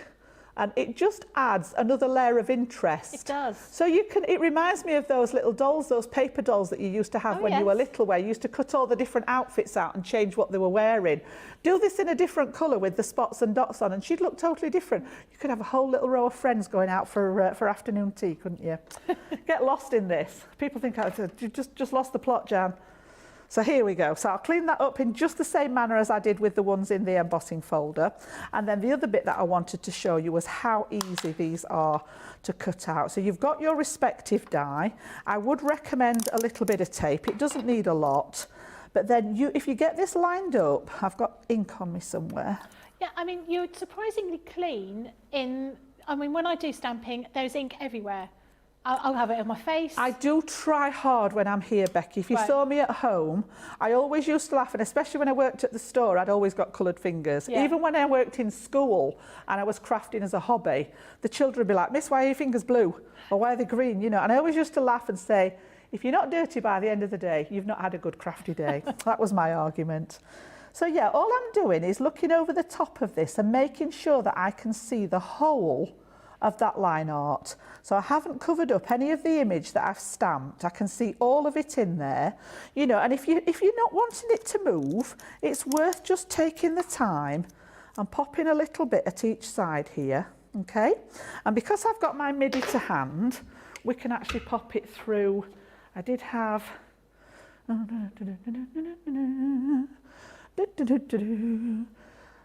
And it just adds another layer of interest. It does. So you can, it reminds me of those little dolls, those paper dolls that you used to have when you were little, where you used to cut all the different outfits out and change what they were wearing. Do this in a different colour with the spots and dots on and she'd look totally different. You could have a whole little row of friends going out for afternoon tea, couldn't you? Get lost in this. People think, you just lost the plot, Jan. So here we go. So I'll clean that up in just the same manner as I did with the ones in the embossing folder. And then the other bit that I wanted to show you was how easy these are to cut out. So you've got your respective die. I would recommend a little bit of tape. It doesn't need a lot. But then if you get this lined up, I've got ink on me somewhere. Yeah, I mean, you're surprisingly clean when I do stamping, there's ink everywhere. I'll have it on my face. I do try hard when I'm here, Becky. If you saw me at home, I always used to laugh, and especially when I worked at the store, I'd always got coloured fingers. Yeah. Even when I worked in school and I was crafting as a hobby, the children would be like, Miss, why are your fingers blue? Or why are they green? You know, and I always used to laugh and say, if you're not dirty by the end of the day, you've not had a good crafty day. That was my argument. So yeah, all I'm doing is looking over the top of this and making sure that I can see the whole of that line art. So I haven't covered up any of the image that I've stamped. I can see all of it in there, you know, and if you're not wanting it to move, it's worth just taking the time and popping a little bit at each side here, okay? And because I've got my MIDI to hand, we can actually pop it through. I did have,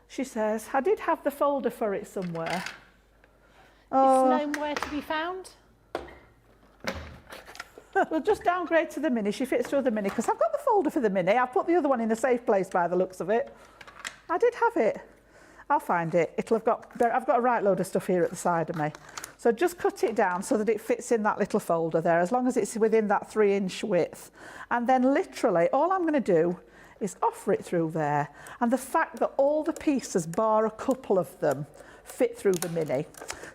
she says, I did have the folder for it somewhere. Is Gnome where to be found? We'll just downgrade to the mini. She fits through the mini because I've got the folder for the mini. I've put the other one in a safe place by the looks of it. I did have it. I'll find it. I've got a right load of stuff here at the side of me. So just cut it down so that it fits in that little folder there, as long as it's within that 3-inch width. And then literally all I'm going to do is offer it through there. And the fact that all the pieces, bar a couple of them, fit through the mini.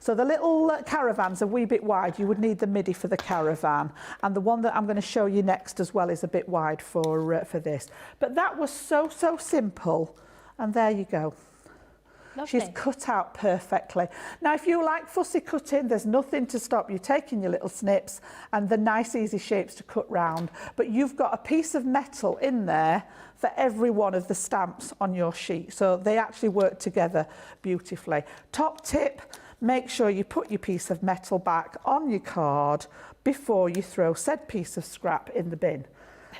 So the little caravan's a wee bit wide. You would need the midi for the caravan. And the one that I'm going to show you next as well is a bit wide for this. But that was so simple. And there you go. Lovely. She's cut out perfectly. Now, if you like fussy cutting, there's nothing to stop you taking your little snips and the nice, easy shapes to cut round. But you've got a piece of metal in there for every one of the stamps on your sheet. So they actually work together beautifully. Top tip, make sure you put your piece of metal back on your card before you throw said piece of scrap in the bin.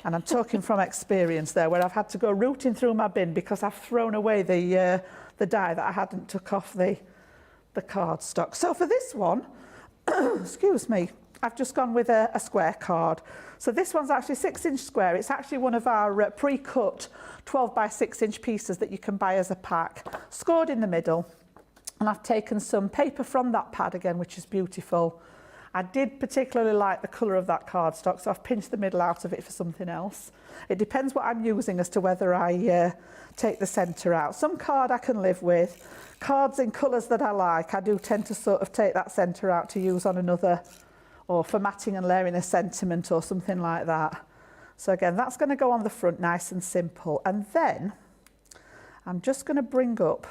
And I'm talking from experience there, where I've had to go rooting through my bin because I've thrown away the die that I hadn't took off the cardstock. So for this one, excuse me, I've just gone with a square card. So this one's actually 6-inch square. It's actually one of our pre-cut 12 by 6-inch pieces that you can buy as a pack, scored in the middle. And I've taken some paper from that pad again, which is beautiful. I did particularly like the colour of that cardstock, so I've pinched the middle out of it for something else. It depends what I'm using as to whether I take the centre out. Some card I can live with. Cards in colours that I like, I do tend to sort of take that centre out to use on another, or for matting and layering a sentiment or something like that. So again, that's going to go on the front nice and simple. And then I'm just going to bring up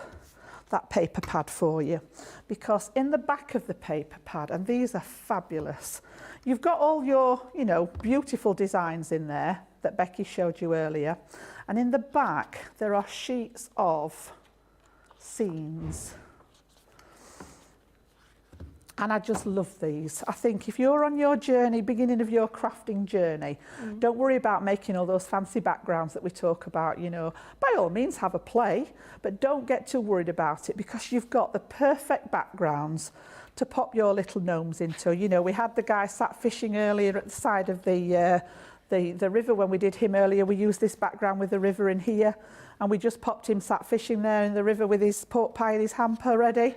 that paper pad for you, because in the back of the paper pad, and these are fabulous, you've got all your, you know, beautiful designs in there that Becky showed you earlier, and in the back there are sheets of scenes. And I just love these. I think if you're on your journey, beginning of your crafting journey, don't worry about making all those fancy backgrounds that we talk about, you know. By all means, have a play, but don't get too worried about it, because you've got the perfect backgrounds to pop your little gnomes into. You know, we had the guy sat fishing earlier at the side of the river. When we did him earlier, we used this background with the river in here, and we just popped him sat fishing there in the river with his pork pie and his hamper ready.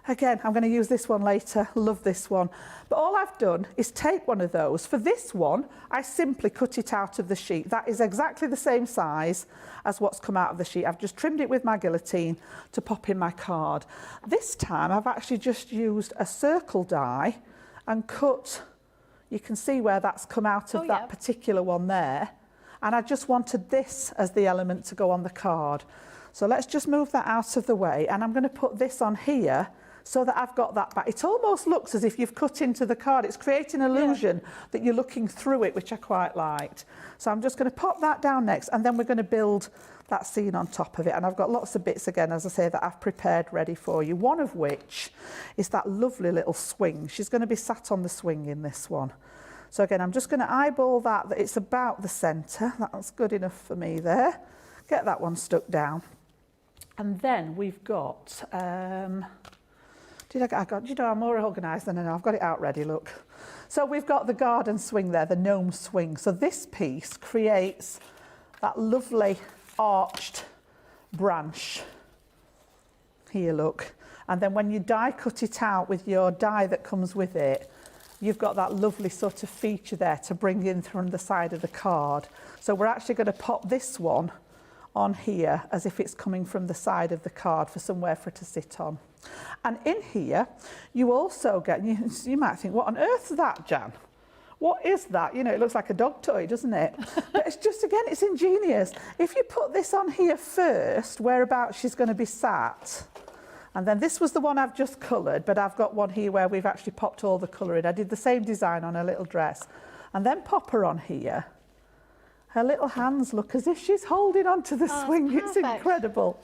Again, I'm going to use this one later. Love this one. But all I've done is take one of those. For this one, I simply cut it out of the sheet. That is exactly the same size as what's come out of the sheet. I've just trimmed it with my guillotine to pop in my card. This time, I've actually just used a circle die and cut. You can see where that's come out of that particular one there. And I just wanted this as the element to go on the card. So let's just move that out of the way. And I'm going to put this on here, so that I've got that back. It almost looks as if you've cut into the card. It's creating an illusion that you're looking through it, which I quite liked. So I'm just going to pop that down next, and then we're going to build that scene on top of it. And I've got lots of bits again, as I say, that I've prepared ready for you. One of which is that lovely little swing. She's going to be sat on the swing in this one. So again, I'm just going to eyeball that it's about the centre. That's good enough for me there. Get that one stuck down. And then we've got... you know, I'm more organised than I know. I've got it out ready, look. So we've got the garden swing there, the gnome swing. So this piece creates that lovely arched branch. Here, look. And then when you die cut it out with your die that comes with it, you've got that lovely sort of feature there to bring in from the side of the card. So we're actually going to pop this one on here as if it's coming from the side of the card for somewhere for it to sit on. And in here, you also get, you might think, what on earth's that, Jan? What is that? You know, it looks like a dog toy, doesn't it? But it's just, again, it's ingenious. If you put this on here first, whereabouts she's going to be sat, and then this was the one I've just coloured, but I've got one here where we've actually popped all the colour in. I did the same design on her little dress. And then pop her on here. Her little hands look as if she's holding onto the swing. It's incredible.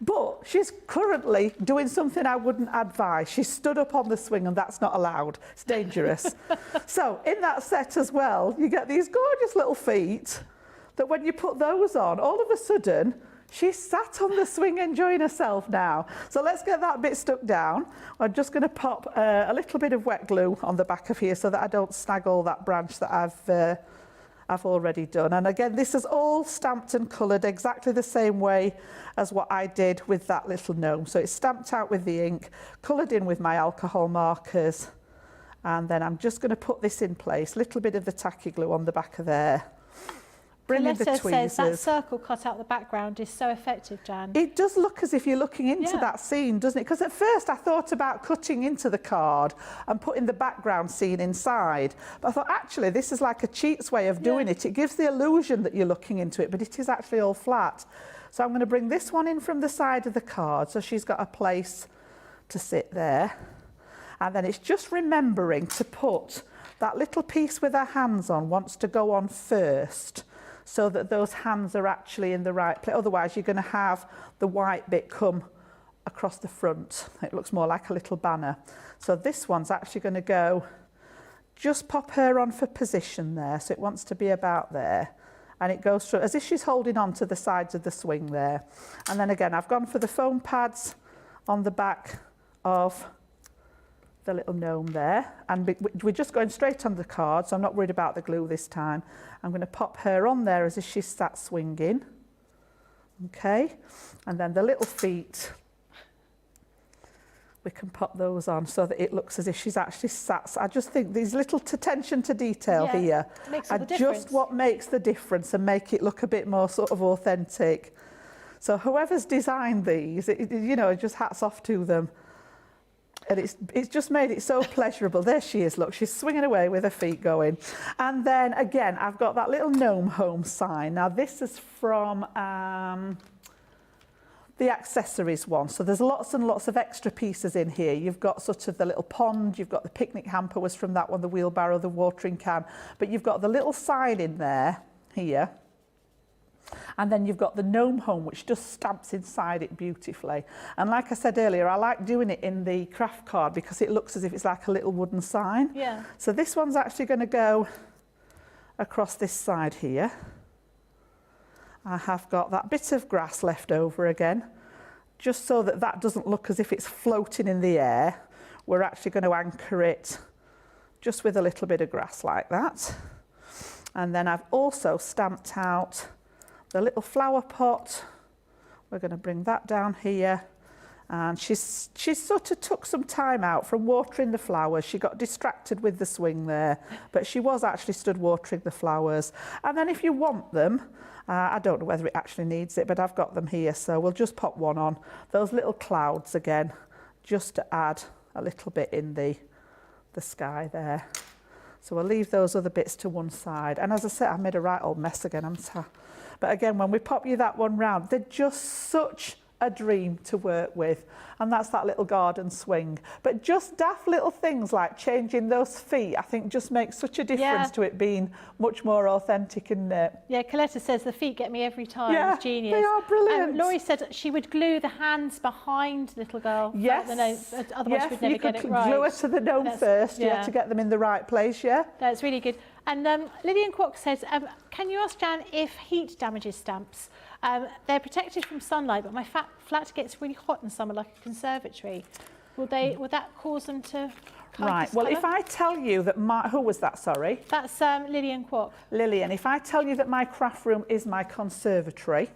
But she's currently doing something I wouldn't advise. She's stood up on the swing, and that's not allowed. It's dangerous. So in that set as well, you get these gorgeous little feet that when you put those on, all of a sudden, She's sat on the swing enjoying herself now. So let's get that bit stuck down. I'm just going to pop a little bit of wet glue on the back of here so that I don't snag all that branch that I've already done. And again, this is all stamped and coloured exactly the same way as what I did with that little gnome. So it's stamped out with the ink, coloured in with my alcohol markers. And then I'm just going to put this in place, a little bit of the tacky glue on the back of there. Bring in the tweezers. Says that circle cut out the background is so effective, Jan. It does look as if you're looking into that scene, doesn't it? Because at first I thought about cutting into the card and putting the background scene inside. But I thought, actually, this is like a cheat's way of doing it. It gives the illusion that you're looking into it, but it is actually all flat. So I'm going to bring this one in from the side of the card so she's got a place to sit there. And then it's just remembering to put that little piece with her hands on wants to go on first, so that those hands are actually in the right place. Otherwise, you're going to have the white bit come across the front. It looks more like a little banner. So this one's actually going to go, just pop her on for position there. So it wants to be about there. And it goes through as if she's holding on to the sides of the swing there. And then again, I've gone for the foam pads on the back of the little gnome there, and we're just going straight on the card, so I'm not worried about the glue this time. I'm going to pop her on there as if she's sat swinging. Okay, and then the little feet, we can pop those on so that it looks as if she's actually sat. I just think these little attention to detail here are just what makes the difference and make it look a bit more sort of authentic. So whoever's designed these, you know, just hats off to them. And it's just made it so pleasurable. There she is, look, she's swinging away with her feet going. And then again, I've got that little gnome home sign. Now this is from the accessories one. So there's lots and lots of extra pieces in here. You've got sort of the little pond, you've got the picnic hamper was from that one, the wheelbarrow, the watering can, but you've got the little sign in there, here. And then you've got the gnome home, which just stamps inside it beautifully. And like I said earlier, I like doing it in the craft card because it looks as if it's like a little wooden sign. Yeah. So this one's actually going to go across this side here. I have got that bit of grass left over again, just so that that doesn't look as if it's floating in the air. We're actually going to anchor it just with a little bit of grass like that. And then I've also stamped out the little flower pot. We're going to bring that down here. And she's sort of took some time out from watering the flowers. She got distracted with the swing there, but she was actually stood watering the flowers. And then if you want them, I don't know whether it actually needs it, but I've got them here, so we'll just pop one on. Those little clouds again, just to add a little bit in the sky there. So we'll leave those other bits to one side. And as I said, I made a right old mess again, but again, when we pop you that one round, they're just such a dream to work with. And that's that little garden swing. But just daft little things like changing those feet, I think just makes such a difference to it being much more authentic, isn't it? Yeah, Coletta says the feet get me every time. Yeah, it's genius. they are brilliant. Laurie said she would glue the hands behind the little girl. Yes. Otherwise she would never get it right. You could glue it to the gnome first. You have to get them in the right place, That's really good. And Lillian Kwok says, can you ask Jan if heat damages stamps? They're protected from sunlight, but my flat gets really hot in summer, like a conservatory. Would that cause them to Right, well, if I tell you that who was that, sorry? That's Lillian Kwok. Lillian, if I tell you that my craft room is my conservatory,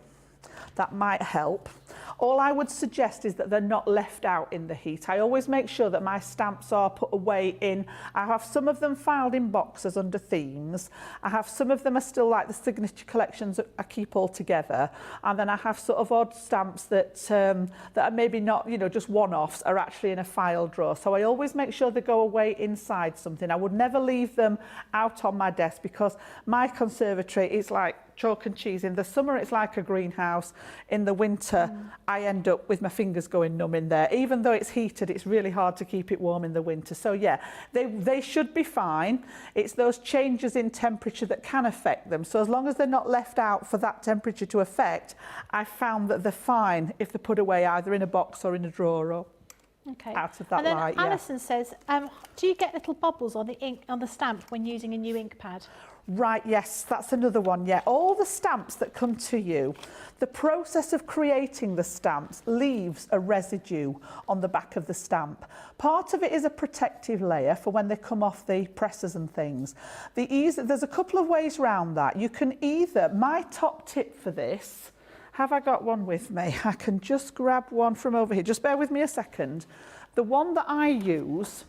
that might help. All I would suggest is that they're not left out in the heat. I always make sure that my stamps are put away in. I have some of them filed in boxes under themes. I have some of them are still like the signature collections that I keep all together. And then I have sort of odd stamps that are maybe not, you know, just one-offs, are actually in a file drawer. So I always make sure they go away inside something. I would never leave them out on my desk because my conservatory is like chalk and cheese. In the summer, it's like a greenhouse. In the winter, I end up with my fingers going numb in there. Even though it's heated, it's really hard to keep it warm in the winter. So yeah, they should be fine. It's those changes in temperature that can affect them. So as long as they're not left out for that temperature to affect, I found that they're fine if they're put away either in a box or in a drawer or out of that and then light. Alison says, do you get little bubbles on the ink on the stamp when using a new ink pad? Right, yes, that's another one, yeah. All the stamps that come to you, the process of creating the stamps leaves a residue on the back of the stamp. Part of it is a protective layer for when they come off the presses and things. There's a couple of ways around that. You can either, my top tip for this, have I got one with me? I can just grab one from over here. Just bear with me a second. The one that I use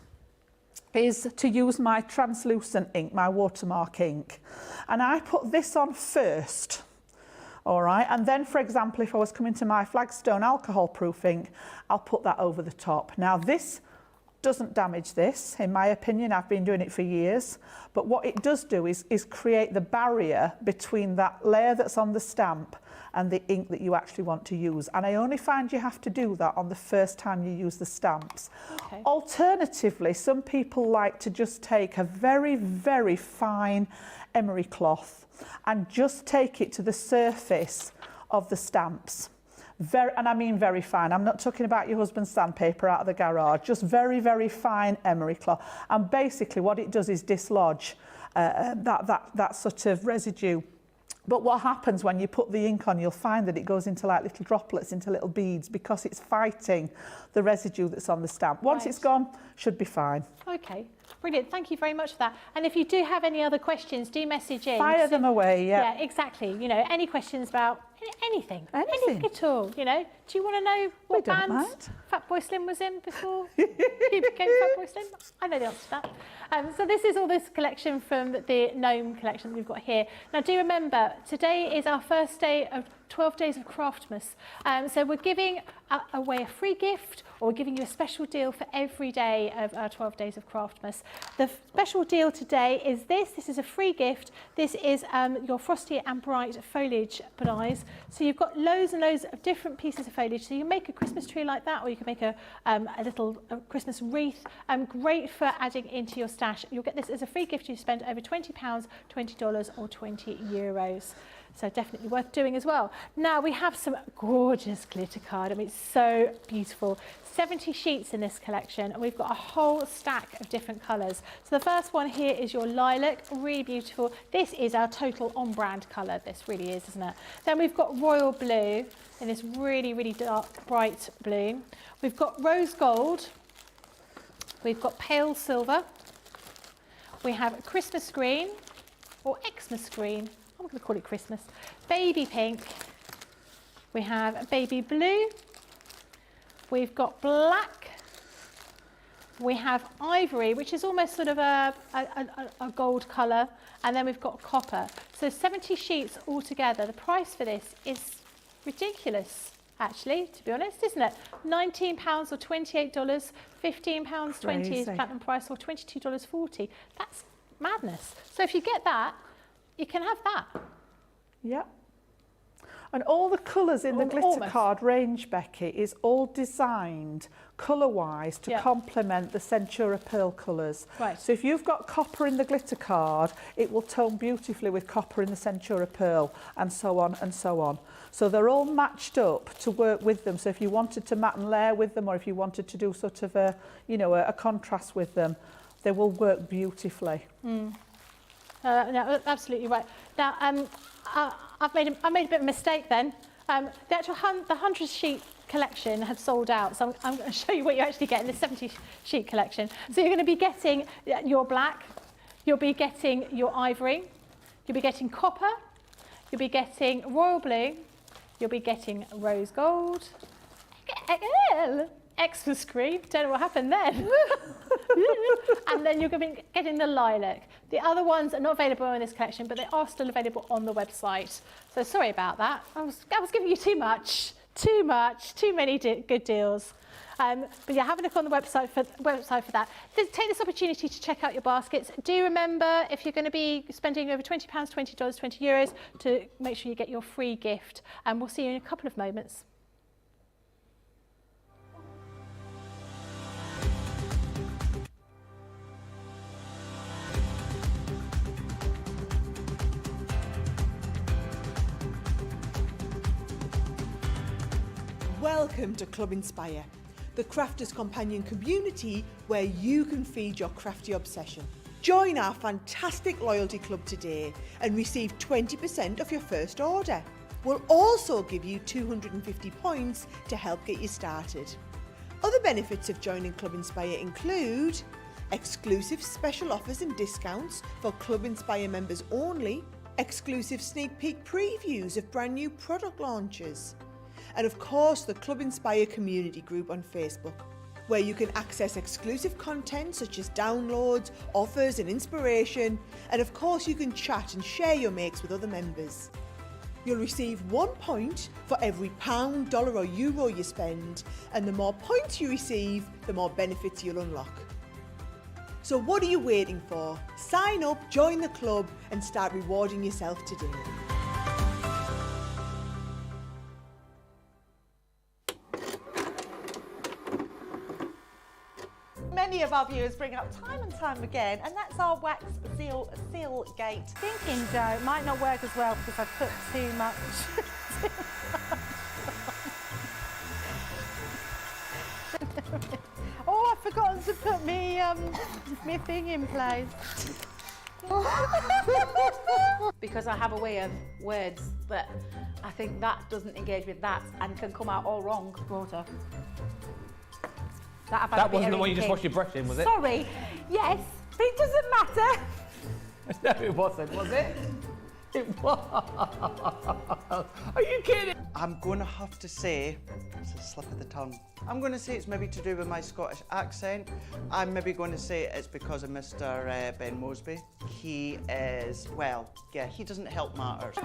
is to use my translucent ink, my watermark ink. And I put this on first, all right? And then, for example, if I was coming to my Flagstone alcohol proof ink, I'll put that over the top. Now, this doesn't damage this, in my opinion. I've been doing it for years. But what it does do is create the barrier between that layer that's on the stamp and the ink that you actually want to use. And I only find you have to do that on the first time you use the stamps. Okay. Alternatively, some people like to just take a very, very fine emery cloth and just take it to the surface of the stamps. And I mean very fine. I'm not talking about your husband's sandpaper out of the garage, just very, very fine emery cloth. And basically what it does is dislodge that sort of residue. But what happens when you put the ink on, you'll find that it goes into like little droplets, into little beads, because it's fighting the residue that's on the stamp. Once it's gone, should be fine. Okay, brilliant. Thank you very much for that. And if you do have any other questions, do message in. Fire them away, yeah. Yeah, exactly. You know, any questions about anything at all, you know. Do you want to know what band Fatboy Slim was in before he became Fatboy Slim? I know the answer to that. So this is all this collection from the Gnome collection that we've got here. Now do remember, today is our first day of 12 days of Craftmas. So we're giving away a free gift, or we're giving you a special deal for every day of our 12 days of Craftmas. The special deal today is this. This is a free gift. This is your Frosty and Bright foliage dies. So you've got loads and loads of different pieces of foliage. So you can make a Christmas tree like that, or you can make a little Christmas wreath. Great for adding into your stash. You'll get this as a free gift. You spend over £20, $20 or €20. So definitely worth doing as well. Now we have some gorgeous glitter card. I mean, it's so beautiful. 70 sheets in this collection, and we've got a whole stack of different colours. So the first one here is your lilac, really beautiful. This is our total on-brand colour. This really is, isn't it? Then we've got royal blue in this really, really dark, bright blue. We've got rose gold. We've got pale silver. We have Christmas green, or Xmas green. I'm going to call it Christmas. Baby pink. We have baby blue. We've got black. We have ivory, which is almost sort of a gold colour. And then we've got copper. So 70 sheets altogether. The price for this is ridiculous, actually, to be honest, isn't it? £19 or $28, £15.20 is platinum price, or $22.40. That's madness. So if you get that, you can have that. Yeah. And all the colours in the glitter card range, Becky, is all designed colour-wise to complement the Centura Pearl colours. Right. So if you've got copper in the glitter card, it will tone beautifully with copper in the Centura Pearl, and so on and so on. So they're all matched up to work with them. So if you wanted to mat and layer with them, or if you wanted to do sort of a, you know, a contrast with them, they will work beautifully. Mm. No, absolutely right. Now, I made a bit of a mistake then. The actual the 100-sheet collection had sold out, so I'm going to show you what you actually get in the 70-sheet collection. So you're going to be getting your black, you'll be getting your ivory, you'll be getting copper, you'll be getting royal blue, you'll be getting rose gold, Xmas green, don't know what happened then. And then you're going to be getting the lilac. The other ones are not available in this collection, but they are still available on the website. So sorry about that. I was giving you too many good deals. But yeah, have a look on the website for that. Take this opportunity to check out your baskets. Do remember, if you're going to be spending over £20, $20, €20, to make sure you get your free gift. And we'll see you in a couple of moments. Welcome to Club Inspire, the crafters' companion community where you can feed your crafty obsession. Join our fantastic loyalty club today and receive 20% off your first order. We'll also give you 250 points to help get you started. Other benefits of joining Club Inspire include exclusive special offers and discounts for Club Inspire members only, exclusive sneak peek previews of brand new product launches, and of course the Club Inspire community group on Facebook, where you can access exclusive content such as downloads, offers and inspiration, and of course you can chat and share your makes with other members. You'll receive 1 point for every pound, dollar or euro you spend, and the more points you receive, the more benefits you'll unlock. So what are you waiting for? Sign up, join the club and start rewarding yourself today. Many of our viewers bring up time and time again, and that's our wax seal gate. Thinking, Joe, it might not work as well because I've put too much. Oh, I've forgotten to put me thing in place. Because I have a way of words that I think that doesn't engage with that and can come out all wrong. Water. That wasn't the one you just washed your brush in, was it? Sorry. Yes, but it doesn't matter. No, it wasn't, was it? It was. Are you kidding? I'm going to have to say, it's a slip of the tongue. I'm going to say it's maybe to do with my Scottish accent. I'm maybe going to say it's because of Mr. Ben Mosby. He is, well, yeah, he doesn't help matters.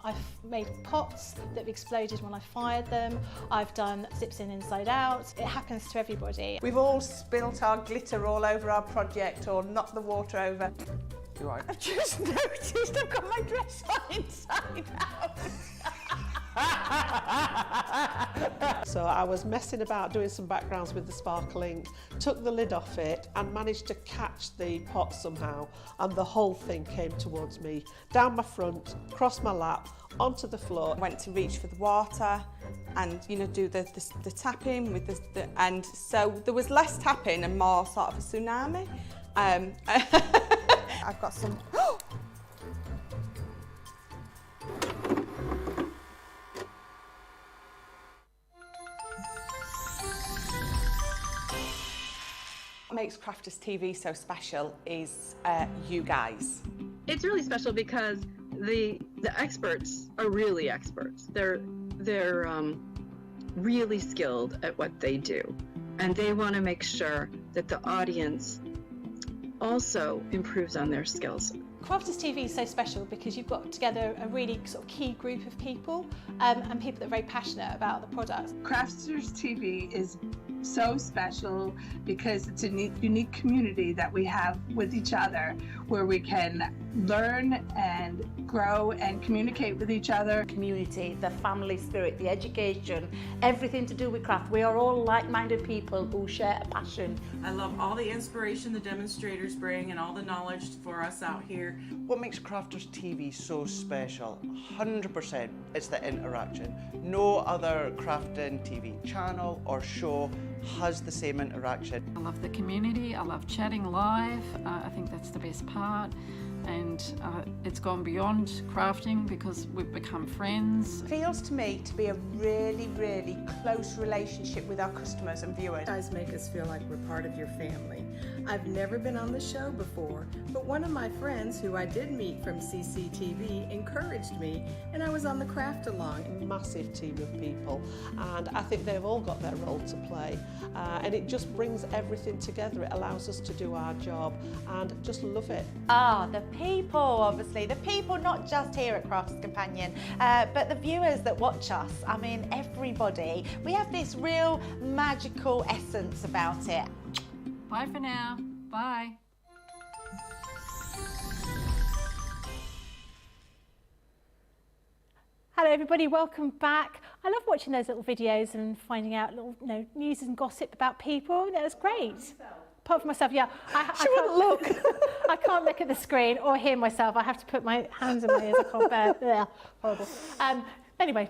I've made pots that have exploded when I fired them. I've done zips in inside out. It happens to everybody. We've all spilt our glitter all over our project or knocked the water over. You're right. I've just noticed I've got my dress on inside out. So I was messing about doing some backgrounds with the sparkling, took the lid off it and managed to catch the pot somehow, and the whole thing came towards me, down my front, across my lap, onto the floor. I went to reach for the water and, you know, do the tapping with the and so there was less tapping and more sort of a tsunami. I've got some. What makes Crafters TV so special is you guys. It's really special because the experts are really experts. They're really skilled at what they do, and they want to make sure that the audience also improves on their skills. Crafters TV is so special because you've got together a really sort of key group of people and people that are very passionate about the products. Crafters TV is so special because it's a unique community that we have with each other where we can learn and grow and communicate with each other. Community, the family spirit, the education, everything to do with craft. We are all like-minded people who share a passion. I love all the inspiration the demonstrators bring and all the knowledge for us out here. What makes Crafters TV so special? 100% it's the interaction. No other crafting TV channel or show has the same interaction. I love the community, I love chatting live, I think that's the best part. And it's gone beyond crafting because we've become friends. It feels to me to be a really, really close relationship with our customers and viewers. You guys make us feel like we're part of your family. I've never been on the show before, but one of my friends who I did meet from CCTV encouraged me, and I was on the craft along. A massive team of people, and I think they've all got their role to play, and it just brings everything together. It allows us to do our job and just love it. The people, obviously. The people not just here at Crafts Companion, but the viewers that watch us. I mean, everybody. We have this real magical essence about it. Bye for now. Bye. Hello everybody, welcome back. I love watching those little videos and finding out little news and gossip about people. That was great. apart from myself, yeah. She wouldn't look. I can't look at the screen or hear myself. I have to put my hands in my ears. I can't bear. Yeah, horrible. Anyway,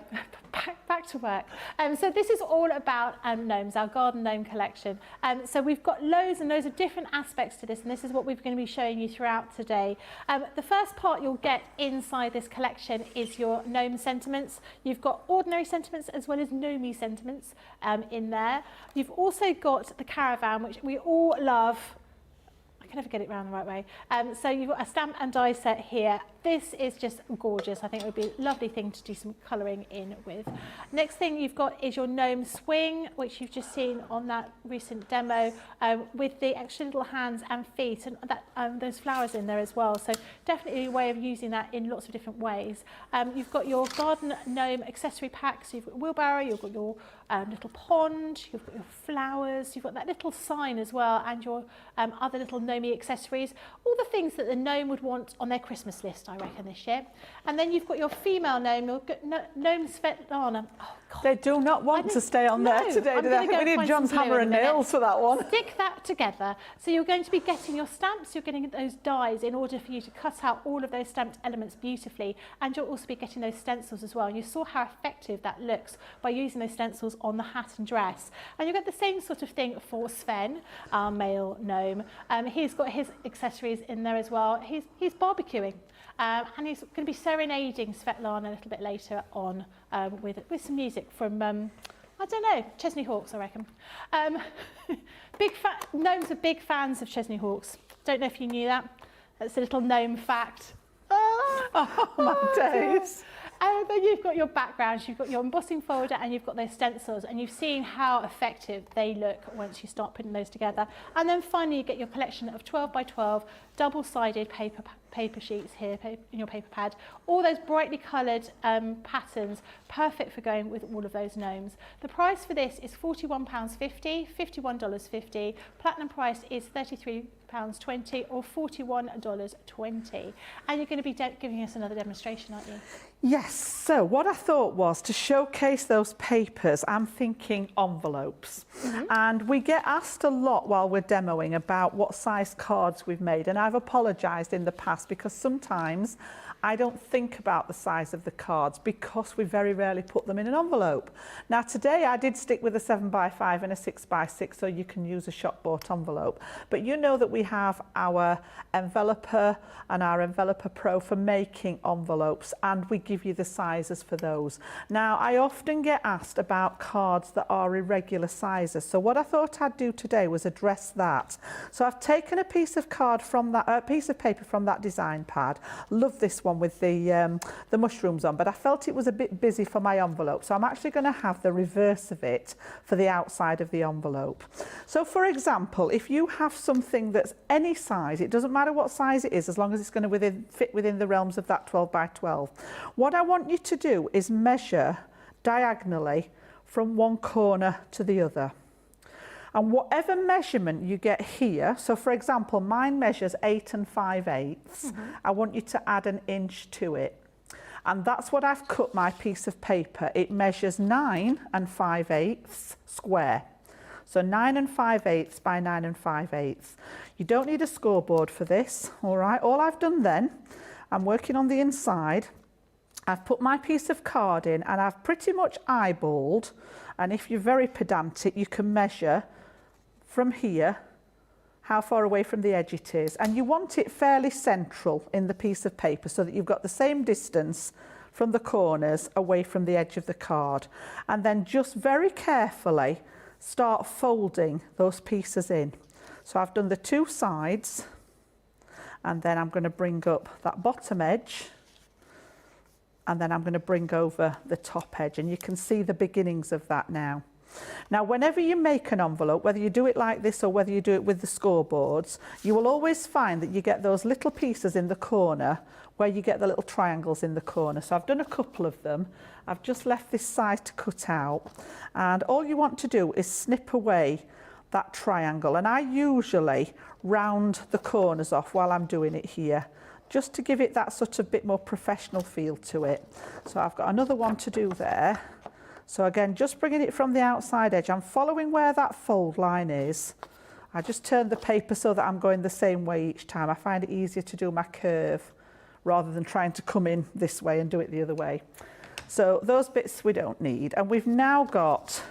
back to work. So this is all about gnomes, our garden gnome collection. So we've got loads and loads of different aspects to this, and this is what we're going to be showing you throughout today. The first part you'll get inside this collection is your gnome sentiments. You've got ordinary sentiments as well as gnomey sentiments in there. You've also got the caravan, which we all love. I can never get it round the right way. So you've got a stamp and die set here. This is just gorgeous. I think it would be a lovely thing to do some colouring in with. Next thing you've got is your gnome swing, which you've just seen on that recent demo, with the extra little hands and feet and that, those flowers in there as well. So definitely a way of using that in lots of different ways. You've got your garden gnome accessory pack. So you've got a wheelbarrow, you've got your little pond, you've got your flowers, you've got that little sign as well, and your other little gnomey accessories. All the things that the gnome would want on their Christmas list, I reckon, this year. And then you've got your female gnome, your gnome Svetlana. Oh, God. They do not want to stay on there today, do they? I think we need John's hammer and nails for that one. Stick that together. So you're going to be getting your stamps, you're getting those dies in order for you to cut out all of those stamped elements beautifully, and you'll also be getting those stencils as well. And you saw how effective that looks by using those stencils on the hat and dress. And you get the same sort of thing for Sven, our male gnome. He's got his accessories in there as well. He's barbecuing. And he's going to be serenading Svetlana a little bit later on with some music from, I don't know, Chesney Hawkes, I reckon. Gnomes are big fans of Chesney Hawkes. Don't know if you knew that. That's a little gnome fact. Oh, my days. And then you've got your backgrounds, you've got your embossing folder, and you've got those stencils, and you've seen how effective they look once you start putting those together. And then finally you get your collection of 12 by 12 double-sided paper sheets here in your paper pad. All those brightly coloured patterns, perfect for going with all of those gnomes. The price for this is £41.50, $51.50. Platinum price is £33.20 or $41.20. And you're going to be giving us another demonstration, aren't you? Yes, so what I thought was to showcase those papers, I'm thinking envelopes. And we get asked a lot while we're demoing about what size cards we've made, and I've apologised in the past because sometimes I don't think about the size of the cards because we very rarely put them in an envelope. Now today I did stick with a 7x5 and a 6x6, so you can use a shop bought envelope. But you know that we have our enveloper and our enveloper pro for making envelopes, and we give you the sizes for those. Now I often get asked about cards that are irregular sizes, so what I thought I'd do today was address that. So I've taken a piece of card from that, piece of paper from that design pad. Love this one with the mushrooms on, but I felt it was a bit busy for my envelope, so I'm actually going to have the reverse of it for the outside of the envelope. So for example, if you have something that's any size, it doesn't matter what size it is as long as it's going to fit within the realms of that 12 by 12. What I want you to do is measure diagonally from one corner to the other. And whatever measurement you get here, so for example, mine measures 8 5/8. I want you to add an inch to it. And that's what I've cut my piece of paper. It measures 9 5/8 square. So 9 5/8 by 9 5/8. You don't need a scoreboard for this, all right? All I've done then, I'm working on the inside. I've put my piece of card in and I've pretty much eyeballed, and if you're very pedantic, you can measure from here how far away from the edge it is, and you want it fairly central in the piece of paper so that you've got the same distance from the corners away from the edge of the card. And then just very carefully start folding those pieces in. So I've done the two sides, and then I'm going to bring up that bottom edge, and then I'm going to bring over the top edge, and you can see the beginnings of that now. Now, whenever you make an envelope, whether you do it like this or whether you do it with the scoreboards, you will always find that you get those little pieces in the corner where you get the little triangles in the corner. So I've done a couple of them. I've just left this side to cut out, and all you want to do is snip away that triangle, and I usually round the corners off while I'm doing it here, just to give it that sort of bit more professional feel to it. So I've got another one to do there. So again, just bringing it from the outside edge, I'm following where that fold line is, I just turn the paper so that I'm going the same way each time. I find it easier to do my curve rather than trying to come in this way and do it the other way. So those bits we don't need. And we've now got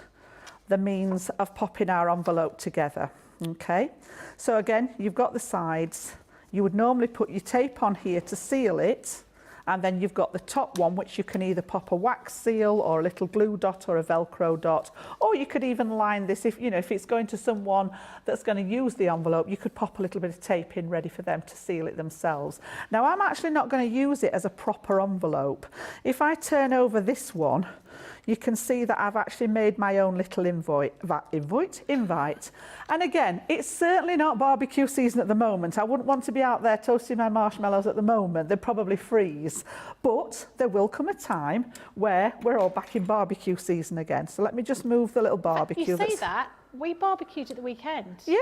the means of popping our envelope together. Okay, so again, you've got the sides. You would normally put your tape on here to seal it, and then you've got the top one, which you can either pop a wax seal or a little glue dot or a Velcro dot, or you could even line this if, you know, if it's going to someone that's going to use the envelope, you could pop a little bit of tape in ready for them to seal it themselves. Now, I'm actually not going to use it as a proper envelope. If I turn over this one, you can see that I've actually made my own little invite. And again, it's certainly not barbecue season at the moment. I wouldn't want to be out there toasting my marshmallows at the moment. They'd probably freeze. But there will come a time where we're all back in barbecue season again. So let me just move the little barbecue. You say that, we barbecued at the weekend. Yeah?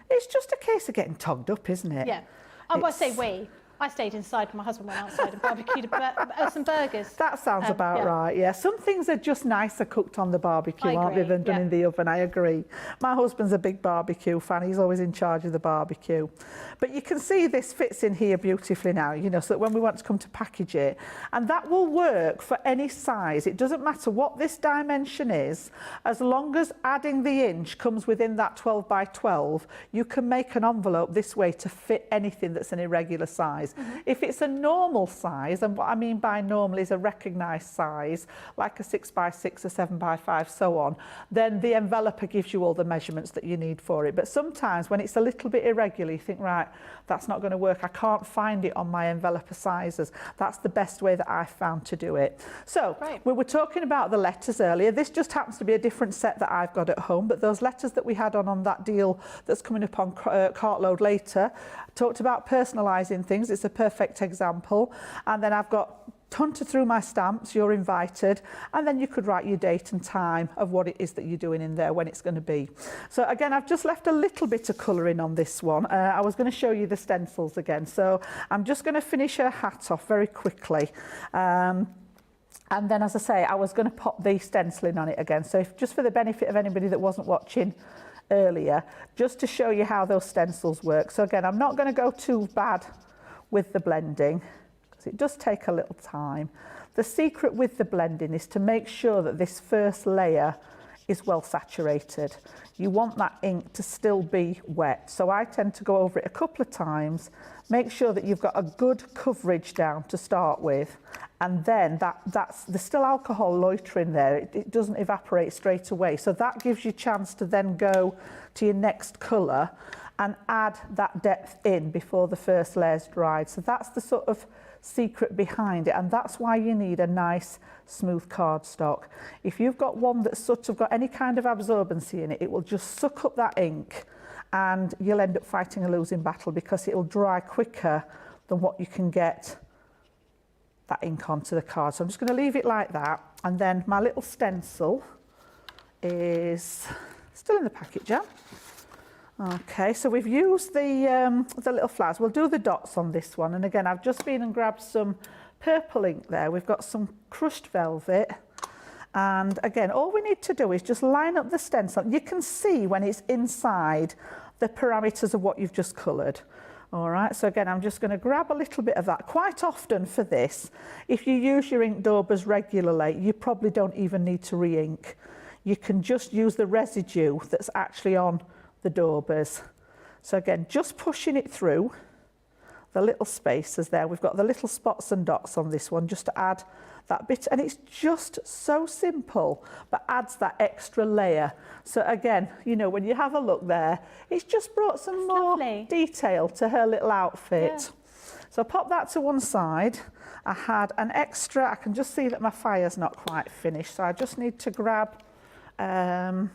It's just a case of getting togged up, isn't it? Yeah. I must say we. I stayed inside, my husband went outside and barbecued some burgers. That sounds about right, yeah. Some things are just nicer cooked on the barbecue, aren't they, than done in the oven, I agree. My husband's a big barbecue fan, he's always in charge of the barbecue. But you can see this fits in here beautifully now, you know, so that when we want to come to package it, and that will work for any size. It doesn't matter what this dimension is, as long as adding the inch comes within that 12 by 12, you can make an envelope this way to fit anything that's an irregular size. If it's a normal size, and what I mean by normal is a recognised size, like a 6 by 6, a 7 by 5, so on, then the enveloper gives you all the measurements that you need for it. But sometimes when it's a little bit irregular, you think, right, that's not going to work. I can't find it on my enveloper sizes. That's the best way that I've found to do it. So we were talking about the letters earlier. This just happens to be a different set that I've got at home, but those letters that we had on that deal that's coming up on Cartload later, talked about personalising things. It's a perfect example. And then I've got hunted through my stamps, you're invited, and then you could write your date and time of what it is that you're doing in there, when it's going to be. So again, I've just left a little bit of colouring on this one. I was going to show you the stencils again, so I'm just going to finish her hat off very quickly. And then, as I say, I was going to pop the stenciling on it again. So if, just for the benefit of anybody that wasn't watching earlier, just to show you how those stencils work. So again, I'm not going to go too bad with the blending, because it does take a little time. The secret with the blending is to make sure that this first layer is well saturated. You want that ink to still be wet. So I tend to go over it a couple of times, make sure that you've got a good coverage down to start with, and then there's still alcohol loitering there. It doesn't evaporate straight away. So that gives you a chance to then go to your next colour and add that depth in before the first layer's dried. So that's the sort of secret behind it, and that's why you need a nice smooth cardstock. If you've got one that's sort of got any kind of absorbency in it, it will just suck up that ink and you'll end up fighting a losing battle, because it will dry quicker than what you can get that ink onto the card. So I'm just going to leave it like that, and then my little stencil is still in the packet, Jan. Okay, so we've used the little flowers. We'll do the dots on this one, and again, I've just been and grabbed some purple ink there. We've got some crushed velvet, and again, all we need to do is just line up the stencil. You can see when it's inside the parameters of what you've just coloured. All right, so again, I'm just going to grab a little bit of that. Quite often for this, if you use your ink daubers regularly, you probably don't even need to re-ink. You can just use the residue that's actually on the daubers. So again, just pushing it through the little spaces there. We've got the little spots and dots on this one just to add that bit, and it's just so simple, but adds that extra layer. So again, you know, when you have a look there, it's just brought some more detail to her little outfit. Yeah. So pop that to one side. I had an extra, I can just see that my fire's not quite finished, so I just need to grab a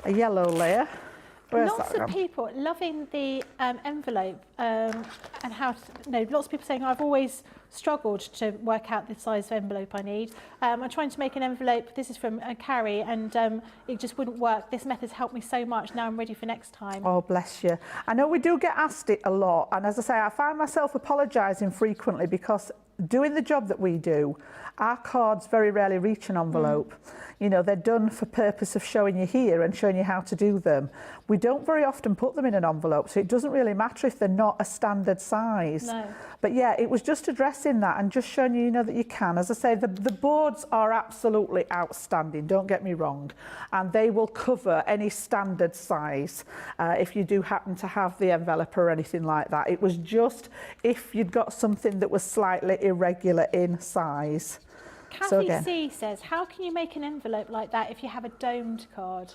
yellow layer. Lots of people loving the envelope and how to, lots of people saying I've always struggled to work out the size of envelope I need. I'm trying to make an envelope, this is from Carrie, and it just wouldn't work. This method's helped me so much, now I'm ready for next time. Oh, bless you. I know we do get asked it a lot, and as I say, I find myself apologising frequently, because doing the job that we do, our cards very rarely reach an envelope. You know, they're done for purpose of showing you here and showing you how to do them. We don't very often put them in an envelope, so it doesn't really matter if they're not a standard size. No. But yeah, it was just addressing that and just showing you, you know, that you can. As I say, the boards are absolutely outstanding, don't get me wrong. And they will cover any standard size if you do happen to have the envelope or anything like that. It was just if you'd got something that was slightly irregular in size. Kathy C says, how can you make an envelope like that if you have a domed card?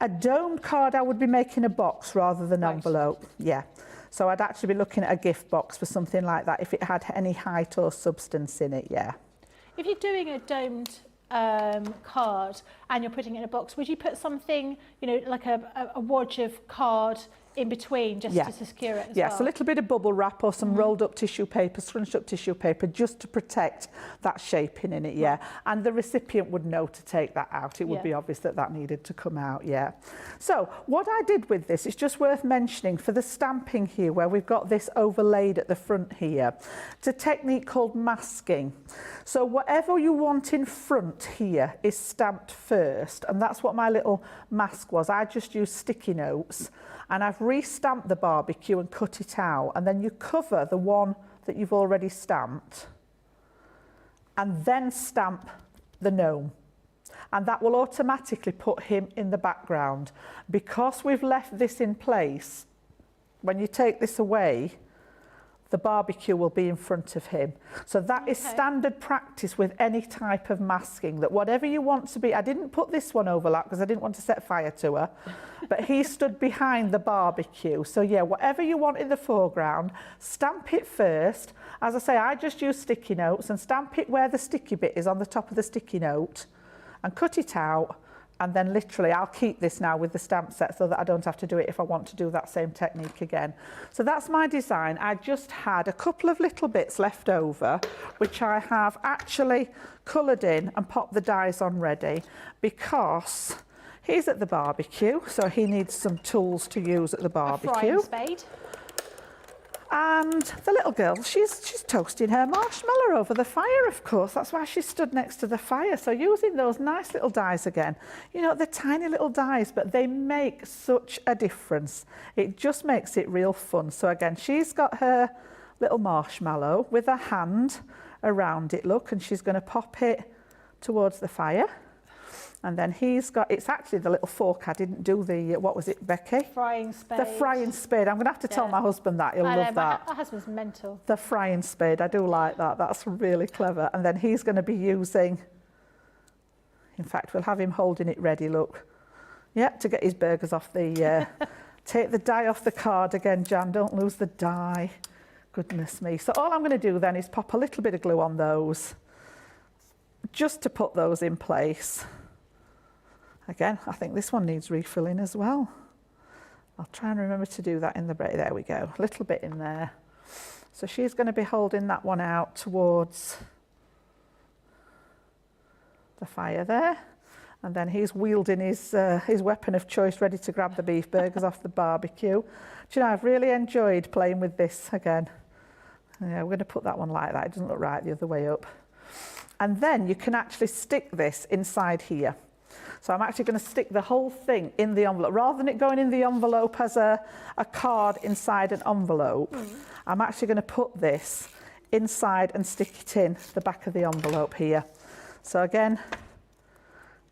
A domed card, I would be making a box rather than envelope. Yeah. So I'd actually be looking at a gift box for something like that if it had any height or substance in it, yeah. If you're doing a domed card and you're putting it in a box, would you put something, you know, like a wodge of card in between just to secure it as well? Yes, a little bit of bubble wrap or some rolled up tissue paper, scrunched up tissue paper, just to protect that shaping in it, yeah. And the recipient would know to take that out. It would be obvious that that needed to come out, yeah. So what I did with this, it's just worth mentioning for the stamping here, where we've got this overlaid at the front here, it's a technique called masking. So whatever you want in front here is stamped first, and that's what my little mask was. I just used sticky notes, and I've re-stamped the barbecue and cut it out, and then you cover the one that you've already stamped and then stamp the gnome, and that will automatically put him in the background. Because we've left this in place, when you take this away, the barbecue will be in front of him. So that is standard practice with any type of masking, that whatever you want to be, I didn't put this one overlap because I didn't want to set fire to her, but he stood behind the barbecue. So yeah, whatever you want in the foreground, stamp it first. As I say, I just use sticky notes and stamp it where the sticky bit is on the top of the sticky note and cut it out. And then literally I'll keep this now with the stamp set so that I don't have to do it if I want to do that same technique again. So that's my design. I just had a couple of little bits left over, which I have actually coloured in and popped the dies on ready, because he's at the barbecue, so he needs some tools to use at the barbecue. A frying spade. And the little girl, she's toasting her marshmallow over the fire, of course. That's why she stood next to the fire. So using those nice little dies again. You know, they're tiny little dies, but they make such a difference. It just makes it real fun. So again, she's got her little marshmallow with her hand around it, look, and she's going to pop it towards the fire. And then he's got, it's actually the little fork. I didn't do the, what was it, Becky? Frying spade. The frying spade. I'm going to have to tell my husband that. He'll love that. My husband's mental. The frying spade. I do like that. That's really clever. And then he's going to be using, in fact, we'll have him holding it ready, look. Yeah, to get his burgers off the, take the die off the card again, Jan. Don't lose the die. Goodness me. So all I'm going to do then is pop a little bit of glue on those, just to put those in place. Again, I think this one needs refilling as well. I'll try and remember to do that in the break. There we go, a little bit in there. So she's going to be holding that one out towards the fire there. And then he's wielding his weapon of choice, ready to grab the beef burgers off the barbecue. Do you know, I've really enjoyed playing with this again. Yeah, we're going to put that one like that. It doesn't look right the other way up. And then you can actually stick this inside here. So I'm actually going to stick the whole thing in the envelope. Rather than it going in the envelope as a card inside an envelope, I'm actually going to put this inside and stick it in the back of the envelope here. So again,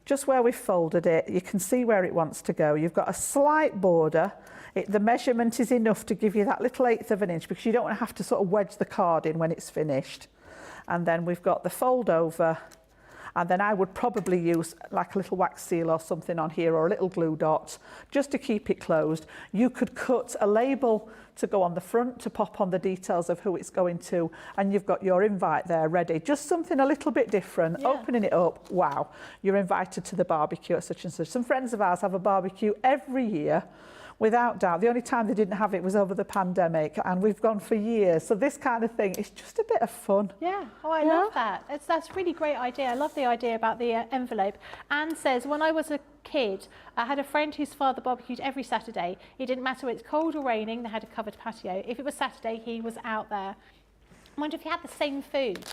just where we've folded it, you can see where it wants to go. You've got a slight border. The measurement is enough to give you that little 1/8 of an inch, because you don't want to have to sort of wedge the card in when it's finished. And then we've got the fold over. And then I would probably use like a little wax seal or something on here, or a little glue dot, just to keep it closed. You could cut a label to go on the front to pop on the details of who it's going to, and you've got your invite there ready. Just something a little bit different. Yeah. Opening it up, wow, you're invited to the barbecue at such and such. Some friends of ours have a barbecue every year. Without doubt. The only time they didn't have it was over the pandemic, and we've gone for years. So this kind of thing is just a bit of fun. Yeah, oh, I love that. That's a really great idea. I love the idea about the envelope. Anne says, when I was a kid, I had a friend whose father barbecued every Saturday. It didn't matter whether it's cold or raining, they had a covered patio. If it was Saturday, he was out there. I wonder if you had the same food.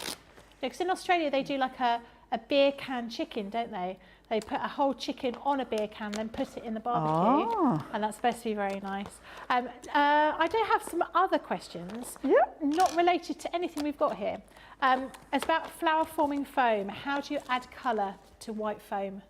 Because in Australia they do like a beer can chicken, don't they? They put a whole chicken on a beer can, then put it in the barbecue, and that's supposed to be very nice. I do have some other questions, not related to anything we've got here. It's about flower forming foam. How do you add colour to white foam?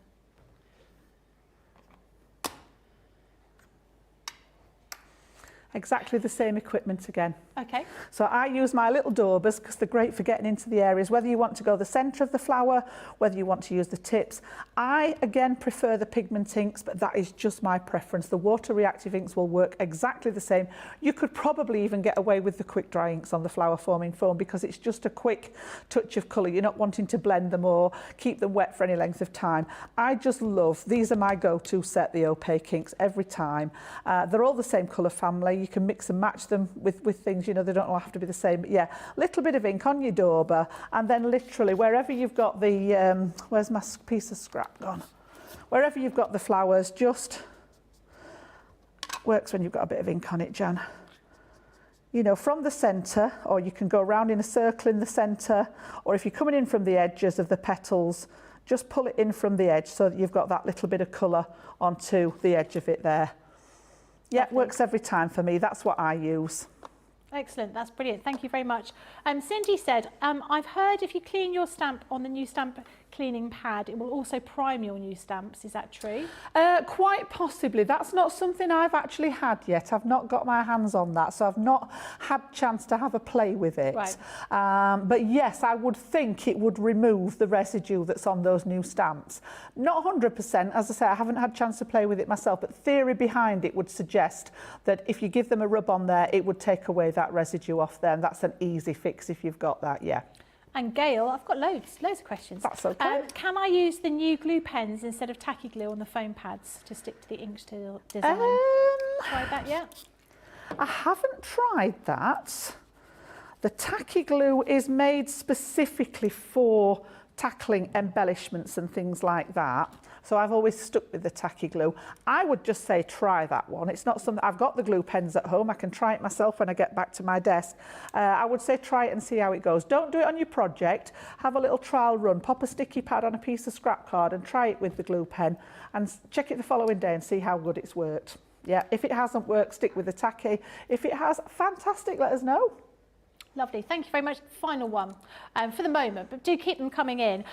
Exactly the same equipment again. Okay. So I use my little daubers because they're great for getting into the areas, whether you want to go the centre of the flower, whether you want to use the tips. I, again, prefer the pigment inks, but that is just my preference. The water reactive inks will work exactly the same. You could probably even get away with the quick dry inks on the flower forming foam because it's just a quick touch of colour. You're not wanting to blend them or keep them wet for any length of time. I just love, these are my go-to set, the opaque inks, every time. They're all the same colour family. You can mix and match them with things, you know, they don't all have to be the same. But yeah, a little bit of ink on your dauber, and then literally wherever you've got the, where's my piece of scrap gone? Wherever you've got the flowers, just works when you've got a bit of ink on it, Jan. You know, from the centre, or you can go around in a circle in the centre, or if you're coming in from the edges of the petals, just pull it in from the edge so that you've got that little bit of colour onto the edge of it there. Yeah, it works every time for me. That's what I use. Excellent, that's brilliant. Thank you very much. Cindy said, I've heard if you clean your stamp on the new stamp cleaning pad, it will also prime your new stamps. Is that true? Quite possibly. That's not something I've actually had yet. I've not got my hands on that, so I've not had chance to have a play with it. Right. But yes, I would think it would remove the residue that's on those new stamps. Not 100%, as I say, I haven't had a chance to play with it myself, but theory behind it would suggest that if you give them a rub on there, it would take away that residue off there, and that's an easy fix if you've got that, yeah. And Gail, I've got loads of questions. That's okay. Can I use the new glue pens instead of tacky glue on the foam pads to stick to the ink design? Tried that yet? I haven't tried that. The tacky glue is made specifically for tackling embellishments and things like that. So I've always stuck with the tacky glue. I would just say try that one. It's not something, I've got the glue pens at home. I can try it myself when I get back to my desk. I would say try it and see how it goes. Don't do it on your project. Have a little trial run. Pop a sticky pad on a piece of scrap card and try it with the glue pen and check it the following day and see how good it's worked. Yeah, if it hasn't worked, stick with the tacky. If it has, fantastic, let us know. Lovely, thank you very much. Final one for the moment, but do keep them coming in.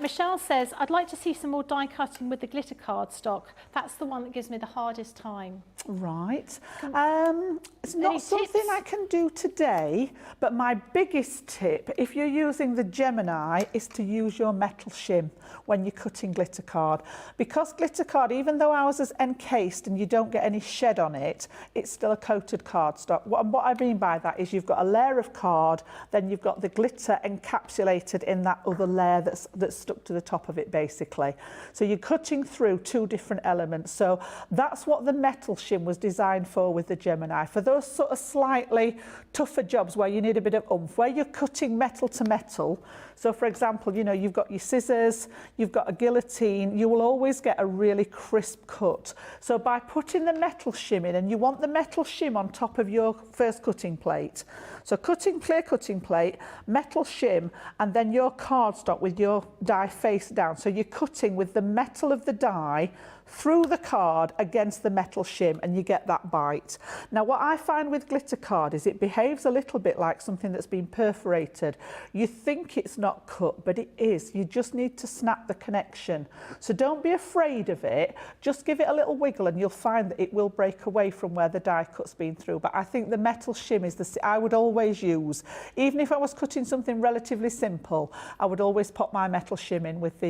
Michelle says, I'd like to see some more die cutting with the glitter card stock. That's the one that gives me the hardest time. Right. It's not something I can do today, but my biggest tip, if you're using the Gemini, is to use your metal shim when you're cutting glitter card. Because glitter card, even though ours is encased and you don't get any shed on it, it's still a coated cardstock. What I mean by that is you've got a layer of card, then you've got the glitter encapsulated in that other layer that's stuck to the top of it, basically. So you're cutting through two different elements. So that's what the metal shim was designed for with the Gemini. For those sort of slightly tougher jobs where you need a bit of oomph, where you're cutting metal to metal. So for example, you know, you've got your scissors, you've got a guillotine, you will always get a really crisp cut. So by putting the metal shim in, and you want the metal shim on top of your first cutting plate. So clear cutting plate, metal shim, and then your cardstock with your die face down. So you're cutting with the metal of the die through the card against the metal shim, and you get that bite. Now what I find with glitter card is it behaves a little bit like something that's been perforated. You think it's not cut, but it is. You just need to snap the connection. So don't be afraid of it. Just give it a little wiggle and you'll find that it will break away from where the die cut's been through. But I think the metal shim is I would always use. Even if I was cutting something relatively simple, I would always pop my metal shim in with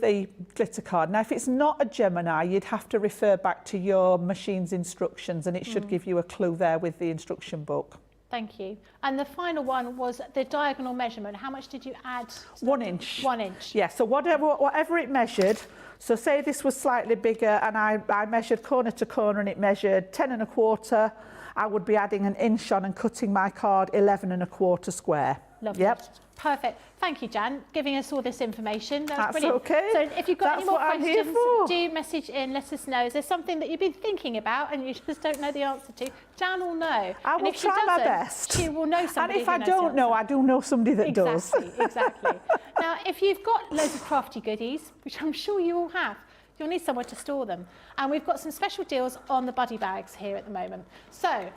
the glitter card. Now, if it's not a Gemini, you'd have to refer back to your machine's instructions, and it should give you a clue there with the instruction book. Thank you. And the final one was the diagonal measurement. How much did you add? 1 inch. 1 inch. Yeah, so whatever it measured, so say this was slightly bigger and I measured corner to corner and it measured 10 1/4, I would be adding 1 inch on and cutting my card 11 1/4 square. Lovely. Yep. Perfect. Thank you, Jan, giving us all this information. That's brilliant. okay. So if you've got That's any more what I'm here questions, for. do message in, let us know. Is there something that you've been thinking about and you just don't know the answer to? Jan will know. I and will if she try my doesn't, best. She will know And somebody if who I knows don't the know, answer. I do know somebody that does. Exactly. Now, if you've got loads of crafty goodies, which I'm sure you all have, you'll need somewhere to store them. And we've got some special deals on the buddy bags here at the moment. So,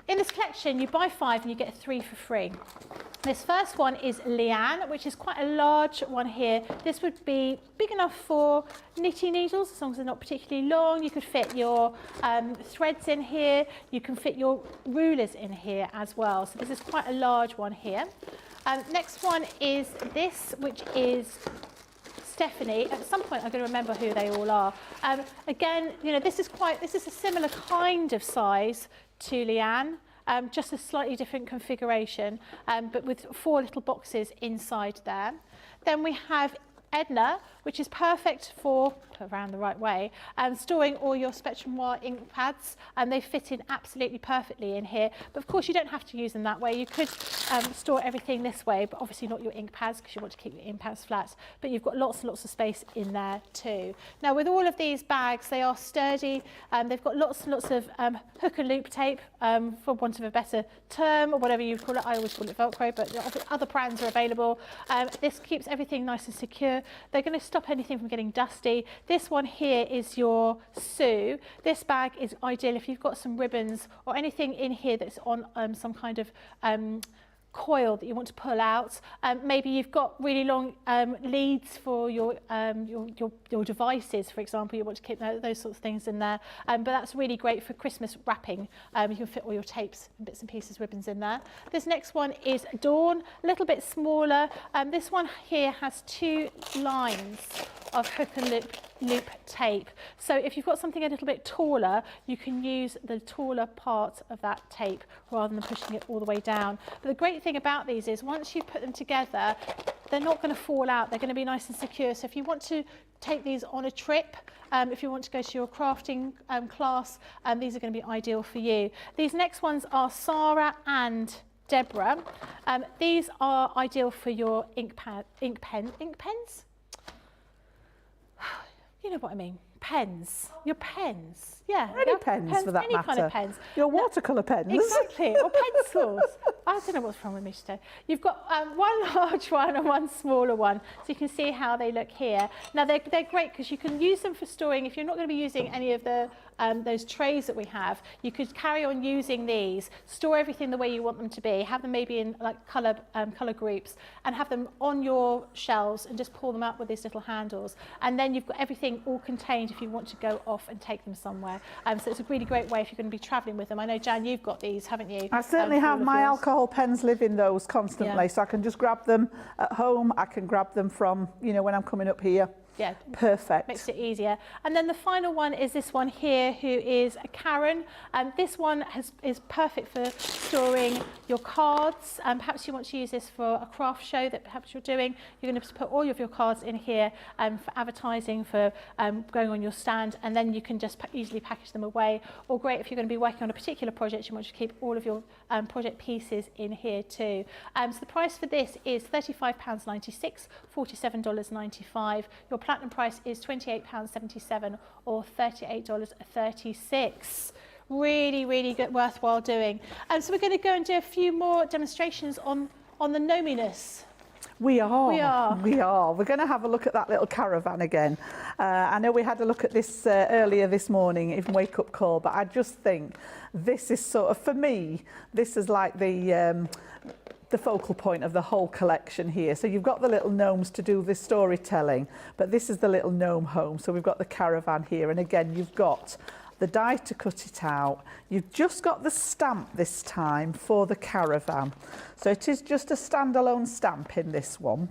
in this collection, you buy 5 and you get 3 for free. This first one is Leanne, which is quite a large one here. This would be big enough for knitting needles, as long as they're not particularly long. You could fit your threads in here. You can fit your rulers in here as well. So this is quite a large one here. Next one is this, which is Stephanie. At some point, I'm going to remember who they all are. Again, you know, this is a similar kind of size to Leanne. Just a slightly different configuration, but with 4 little boxes inside there. Then we have Edna, which is perfect for, around the right way, storing all your Spectrum Noir ink pads, and they fit in absolutely perfectly in here. But of course, you don't have to use them that way. You could store everything this way, but obviously not your ink pads because you want to keep your ink pads flat. But you've got lots and lots of space in there too. Now, with all of these bags, they are sturdy. They've got lots and lots of hook and loop tape, for want of a better term, or whatever you call it. I always call it Velcro, but other brands are available. This keeps everything nice and secure. They're going to stop anything from getting dusty. This one here is your Sue. This bag is ideal if you've got some ribbons or anything in here that's on some kind of coil that you want to pull out. Maybe you've got really long leads for your devices, for example. You want to keep those sorts of things in there. But that's really great for Christmas wrapping. You can fit all your tapes and bits and pieces, ribbons in there. This next one is Dawn, a little bit smaller. This one here has 2 lines of hook and loop tape. So if you've got something a little bit taller, you can use the taller part of that tape rather than pushing it all the way down. But the great thing about these is once you put them together, they're not going to fall out. They're going to be nice and secure. So if you want to take these on a trip, if you want to go to your crafting class, these are going to be ideal for you. These next ones are Sarah and Deborah. These are ideal for your ink pens? You know what I mean. Pens. Your pens. Yeah. Any pens for that any matter. Any kind of pens. Your watercolour pens. Exactly. Or pencils. I don't know what's wrong with me today. You've got one large one and one smaller one. So you can see how they look here. Now they're great because you can use them for storing. If you're not going to be using any of the those trays that we have, you could carry on using these, store everything the way you want them to be, have them maybe in like colour groups, and have them on your shelves and just pull them out with these little handles. And then you've got everything all contained if you want to go off and take them somewhere. So it's a really great way if you're going to be travelling with them. I know, Jan, you've got these, haven't you? I certainly have. My alcohol pens live in those constantly, so I can just grab them at home. I can grab them from, you know, when I'm coming up here. Yeah, perfect. Makes it easier. And then the final one is this one here, who is a Karen. This one is perfect for storing your cards. Perhaps you want to use this for a craft show that perhaps you're doing. You're going to put all of your cards in here for advertising, for going on your stand, and then you can just easily package them away. Or great if you're going to be working on a particular project, you want to keep all of your project pieces in here too. So the price for this is £35.96, $47.95. Your platinum price is £28.77 or $38.36. Really, really good, worthwhile doing. So we're going to go and do a few more demonstrations on the gnominess. We are. We are. We are. We're going to have a look at that little caravan again. I know we had a look at this earlier this morning, even wake up call, but I just think this is sort of, for me, this is like the focal point of the whole collection here. So you've got the little gnomes to do the storytelling, but this is the little gnome home. So we've got the caravan here, and again you've got the die to cut it out. You've just got the stamp this time for the caravan. So it is just a standalone stamp in this one.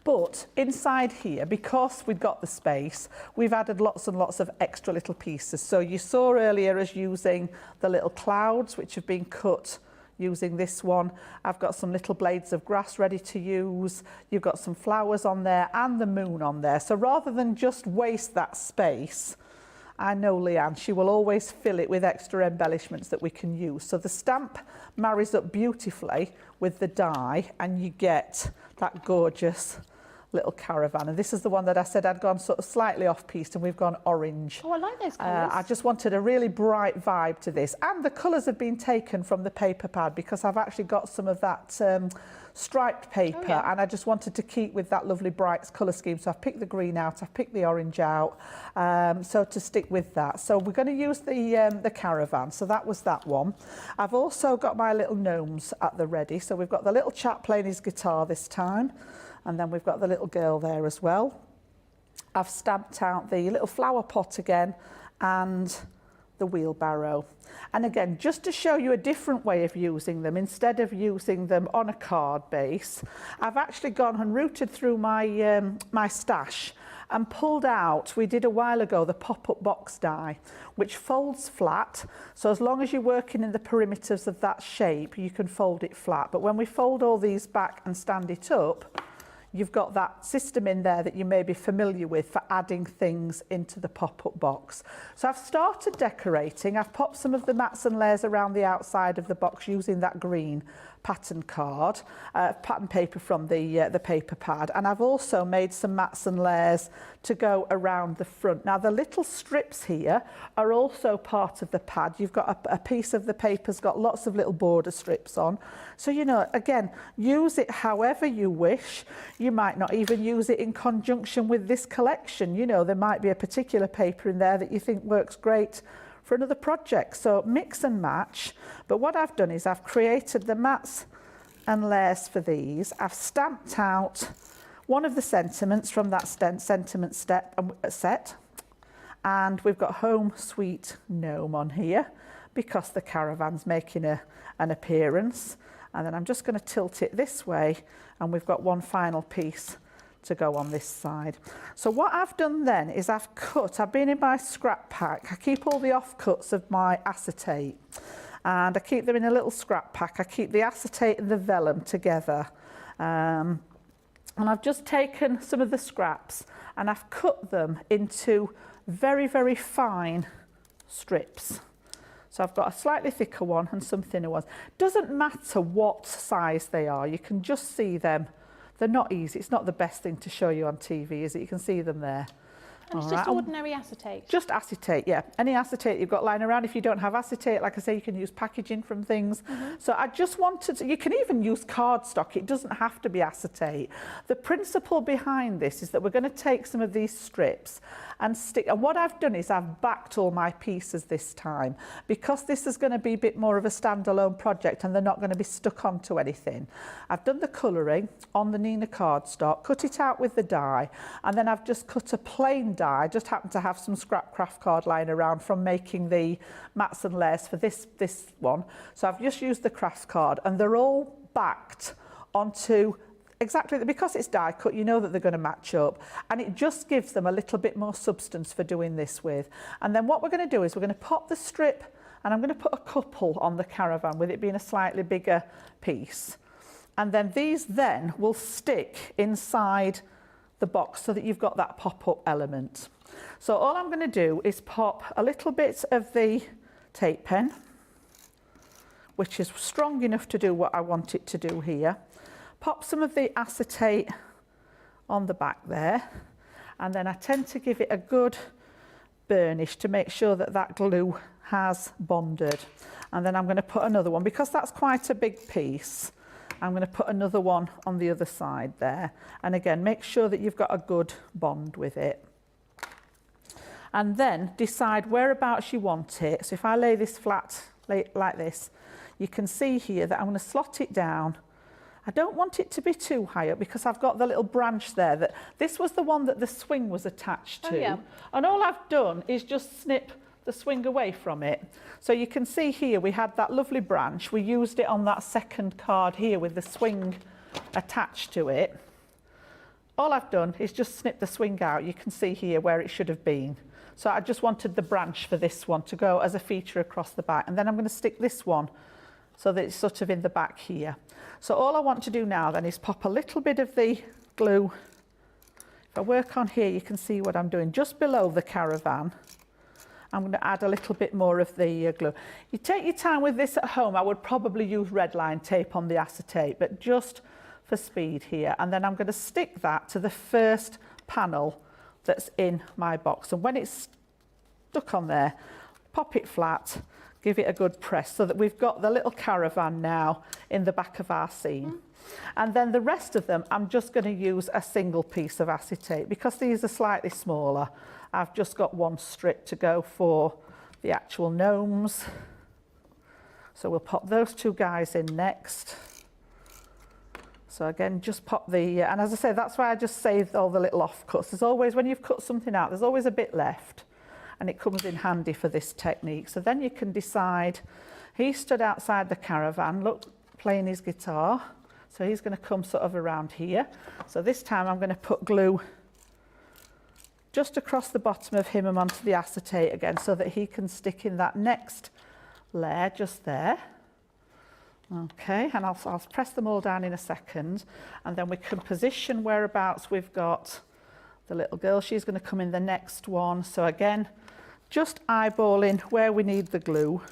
But inside here, because we've got the space, we've added lots and lots of extra little pieces. So you saw earlier us using the little clouds, which have been cut using this one. I've got some little blades of grass ready to use. You've got some flowers on there and the moon on there. So rather than just waste that space, I know Leanne, she will always fill it with extra embellishments that we can use. So the stamp marries up beautifully with the die and you get that gorgeous little caravan. And this is the one that I said I'd gone sort of slightly off piece, and we've gone orange. Oh, I like those colours. I just wanted a really bright vibe to this, and the colours have been taken from the paper pad because I've actually got some of that striped paper, and I just wanted to keep with that lovely bright colour scheme. So I've picked the green out, I've picked the orange out, so to stick with that. So we're going to use the caravan. So that was that one. I've also got my little gnomes at the ready. So we've got the little chap playing his guitar this time, and then we've got the little girl there as well. I've stamped out the little flower pot again and the wheelbarrow. And again, just to show you a different way of using them, instead of using them on a card base, I've actually gone and rooted through my, my stash and pulled out, we did a while ago, the pop-up box die, which folds flat. So as long as you're working in the perimeters of that shape, you can fold it flat. But when we fold all these back and stand it up, you've got that system in there that you may be familiar with for adding things into the pop-up box. So I've started decorating. I've popped some of the mats and layers around the outside of the box using that green pattern card, pattern paper from the paper pad. And I've also made some mats and layers to go around the front. Now the little strips here are also part of the pad. You've got a piece of the paper's got lots of little border strips on. So, you know, again, use it however you wish. You might not even use it in conjunction with this collection. You know, there might be a particular paper in there that you think works great for another project. So mix and match. But what I've done is I've created the mats and layers for these. I've stamped out one of the sentiments from that sentiment set. And we've got Home Sweet Gnome on here because the caravan's making an appearance. And then I'm just going to tilt it this way, and we've got one final piece to go on this side. So what I've done then is I've been in my scrap pack. I keep all the offcuts of my acetate, and I keep them in a little scrap pack. I keep the acetate and the vellum together. And I've just taken some of the scraps and I've cut them into very, very fine strips. So I've got a slightly thicker one and some thinner ones. Doesn't matter what size they are, you can just see them. They're not easy. It's not the best thing to show you on TV, is it? You can see them there. And it's just ordinary acetate? Just acetate, yeah. Any acetate you've got lying around. If you don't have acetate, like I say, you can use packaging from things. So I just wanted to, you can even use cardstock. It doesn't have to be acetate. The principle behind this is that we're going to take some of these strips and stick, and what I've done is I've backed all my pieces this time because this is going to be a bit more of a standalone project and they're not going to be stuck onto anything. I've done the colouring on the Nina cardstock, cut it out with the die, and then I've just cut a plain die. I just happen to have some scrap craft card lying around from making the mats and layers for this one. So I've just used the craft card, and they're all backed onto exactly, because it's die cut, you know that they're going to match up, and it just gives them a little bit more substance for doing this with. And then what we're going to do is we're going to pop the strip, and I'm going to put a couple on the caravan with it being a slightly bigger piece. And then these then will stick inside the box so that you've got that pop-up element. So all I'm going to do is pop a little bit of the tape pen, which is strong enough to do what I want it to do here. Pop some of the acetate on the back there, and then I tend to give it a good burnish to make sure that that glue has bonded. And then I'm going to put another one, because that's quite a big piece. I'm going to put another one on the other side there. And again, make sure that you've got a good bond with it. And then decide whereabouts you want it. So if I lay this flat like this, you can see here that I'm going to slot it down. I don't want it to be too high up because I've got the little branch there. This was the one that the swing was attached to. Yeah. And all I've done is just snip the swing away from it. So you can see here we had that lovely branch. We used it on that second card here with the swing attached to it. All I've done is just snip the swing out. You can see here where it should have been. So I just wanted the branch for this one to go as a feature across the back. And then I'm going to stick this one so that it's sort of in the back here. So all I want to do now then is pop a little bit of the glue. If I work on here, you can see what I'm doing just below the caravan. I'm going to add a little bit more of the glue. You take your time with this at home. I would probably use red line tape on the acetate, but just for speed here. And then I'm going to stick that to the first panel that's in my box. And when it's stuck on there, pop it flat, give it a good press so that we've got the little caravan now in the back of our scene. And then the rest of them, I'm just going to use a single piece of acetate because these are slightly smaller. I've just got one strip to go for the actual gnomes. So we'll pop those two guys in next. So again, just pop the, and as I say, that's why I just saved all the little offcuts. There's always, when you've cut something out, there's always a bit left, and it comes in handy for this technique. So then you can decide, he stood outside the caravan, look, playing his guitar. So he's going to come sort of around here. So this time I'm going to put glue just across the bottom of him and onto the acetate again so that he can stick in that next layer just there. Okay, and I'll press them all down in a second, and then we can position whereabouts we've got the little girl. She's going to come in the next one. So again, just eyeballing where we need the glue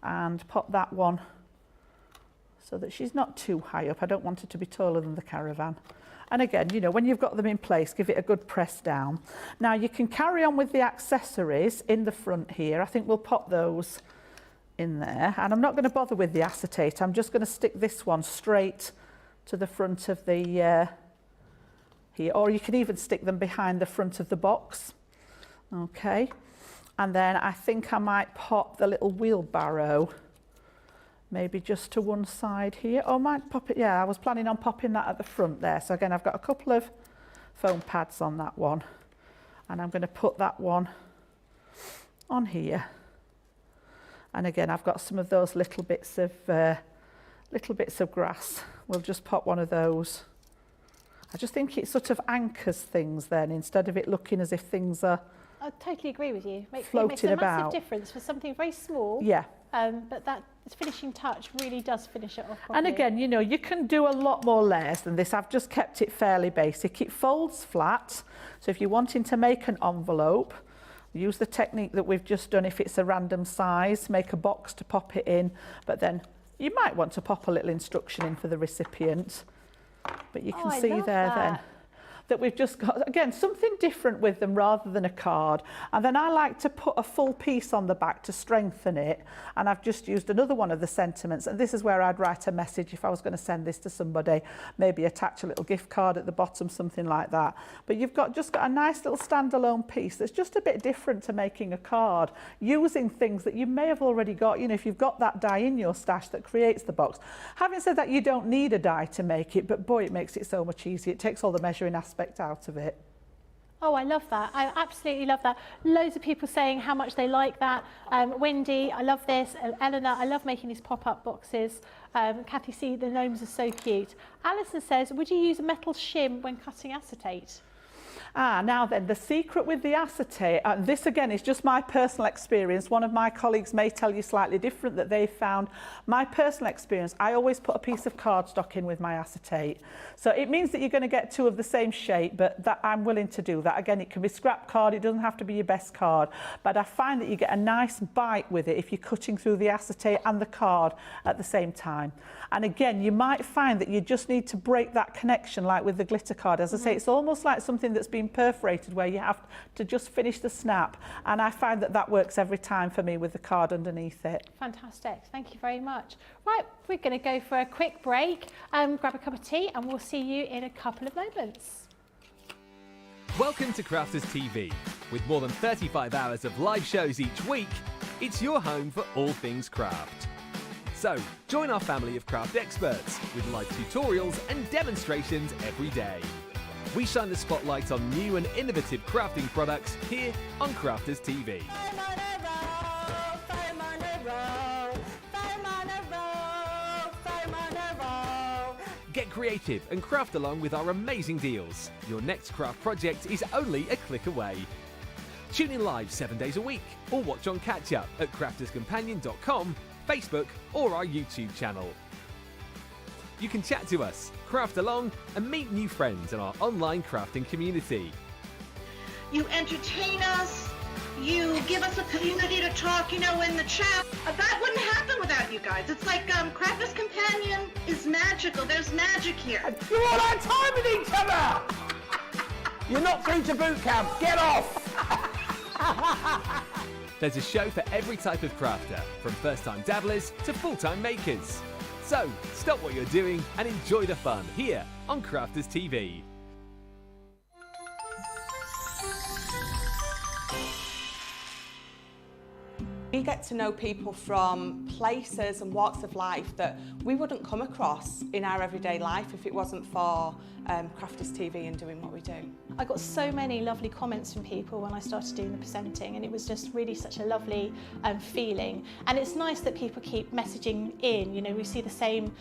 and pop that one so that she's not too high up. I don't want her to be taller than the caravan. And again, you know, when you've got them in place, give it a good press down. Now you can carry on with the accessories in the front here. I think we'll pop those in there. And I'm not going to bother with the acetate. I'm just going to stick this one straight to the front of the here. Or you can even stick them behind the front of the box. Okay. And then I think I might pop the little wheelbarrow maybe just to one side here, or I might pop it, yeah, I was planning on popping that at the front there. So again, I've got a couple of foam pads on that one, and I'm going to put that one on here. And again, I've got some of those little bits of grass. We'll just pop one of those. I just think it sort of anchors things then, instead of it looking as if things are I totally agree with you. It floating makes a about. massive difference for something very small. Yeah. But that finishing touch really does finish it off properly. And again, you know, you can do a lot more layers than this. I've just kept it fairly basic. It folds flat. So if you're wanting to make an envelope, use the technique that we've just done. If it's a random size, make a box to pop it in. But then you might want to pop a little instruction in for the recipient. But you can see there then that we've just got, again, something different with them rather than a card. And then I like to put a full piece on the back to strengthen it. And I've just used another one of the sentiments. And this is where I'd write a message if I was going to send this to somebody, maybe attach a little gift card at the bottom, something like that. But you've just got a nice little standalone piece that's just a bit different to making a card, using things that you may have already got. You know, if you've got that die in your stash that creates the box. Having said that, you don't need a die to make it, but boy, it makes it so much easier. It takes all the measuring aspect out of it. Oh, I love that. I absolutely love that. Loads of people saying how much they like that. Wendy, I love this. Eleanor, I love making these pop-up boxes. Kathy C, the gnomes are so cute. Alison says, would you use a metal shim when cutting acetate? Now then, the secret with the acetate, and this again is just my personal experience. One of my colleagues may tell you slightly different that they found. My personal experience, I always put a piece of cardstock in with my acetate. So it means that you're going to get two of the same shape, but that I'm willing to do that. Again, it can be scrap card, it doesn't have to be your best card, but I find that you get a nice bite with it if you're cutting through the acetate and the card at the same time. And again, you might find that you just need to break that connection like with the glitter card. As I say, it's almost like something that's been perforated where you have to just finish the snap, and I find that that works every time for me with the card underneath it. Fantastic, thank you very much. Right, we're going to go for a quick break, grab a cup of tea, and we'll see you in a couple of moments. Welcome to Crafters TV. With more than 35 hours of live shows each week, it's your home for all things craft. So, join our family of craft experts with live tutorials and demonstrations every day. We shine the spotlight on new and innovative crafting products here on Crafters TV. Get creative and craft along with our amazing deals. Your next craft project is only a click away. Tune in live 7 days a week or watch on catch up at crafterscompanion.com, Facebook or our YouTube channel. You can chat to us, craft along and meet new friends in our online crafting community. you entertain us, you give us a community to talk, you know, in the chat. That wouldn't happen without you guys. It's like Crafters Companion is magical. There's magic here. You're all out of time with each other! You're not through to boot camp. Get off! There's a show for every type of crafter, from first-time dabblers to full-time makers. So, stop what you're doing and enjoy the fun here on Crafters TV. We get to know people from places and walks of life that we wouldn't come across in our everyday life if it wasn't for Crafters TV and doing what we do. I got so many lovely comments from people when I started doing the presenting, and it was just really such a lovely feeling. And it's nice that people keep messaging in. You know, we see the same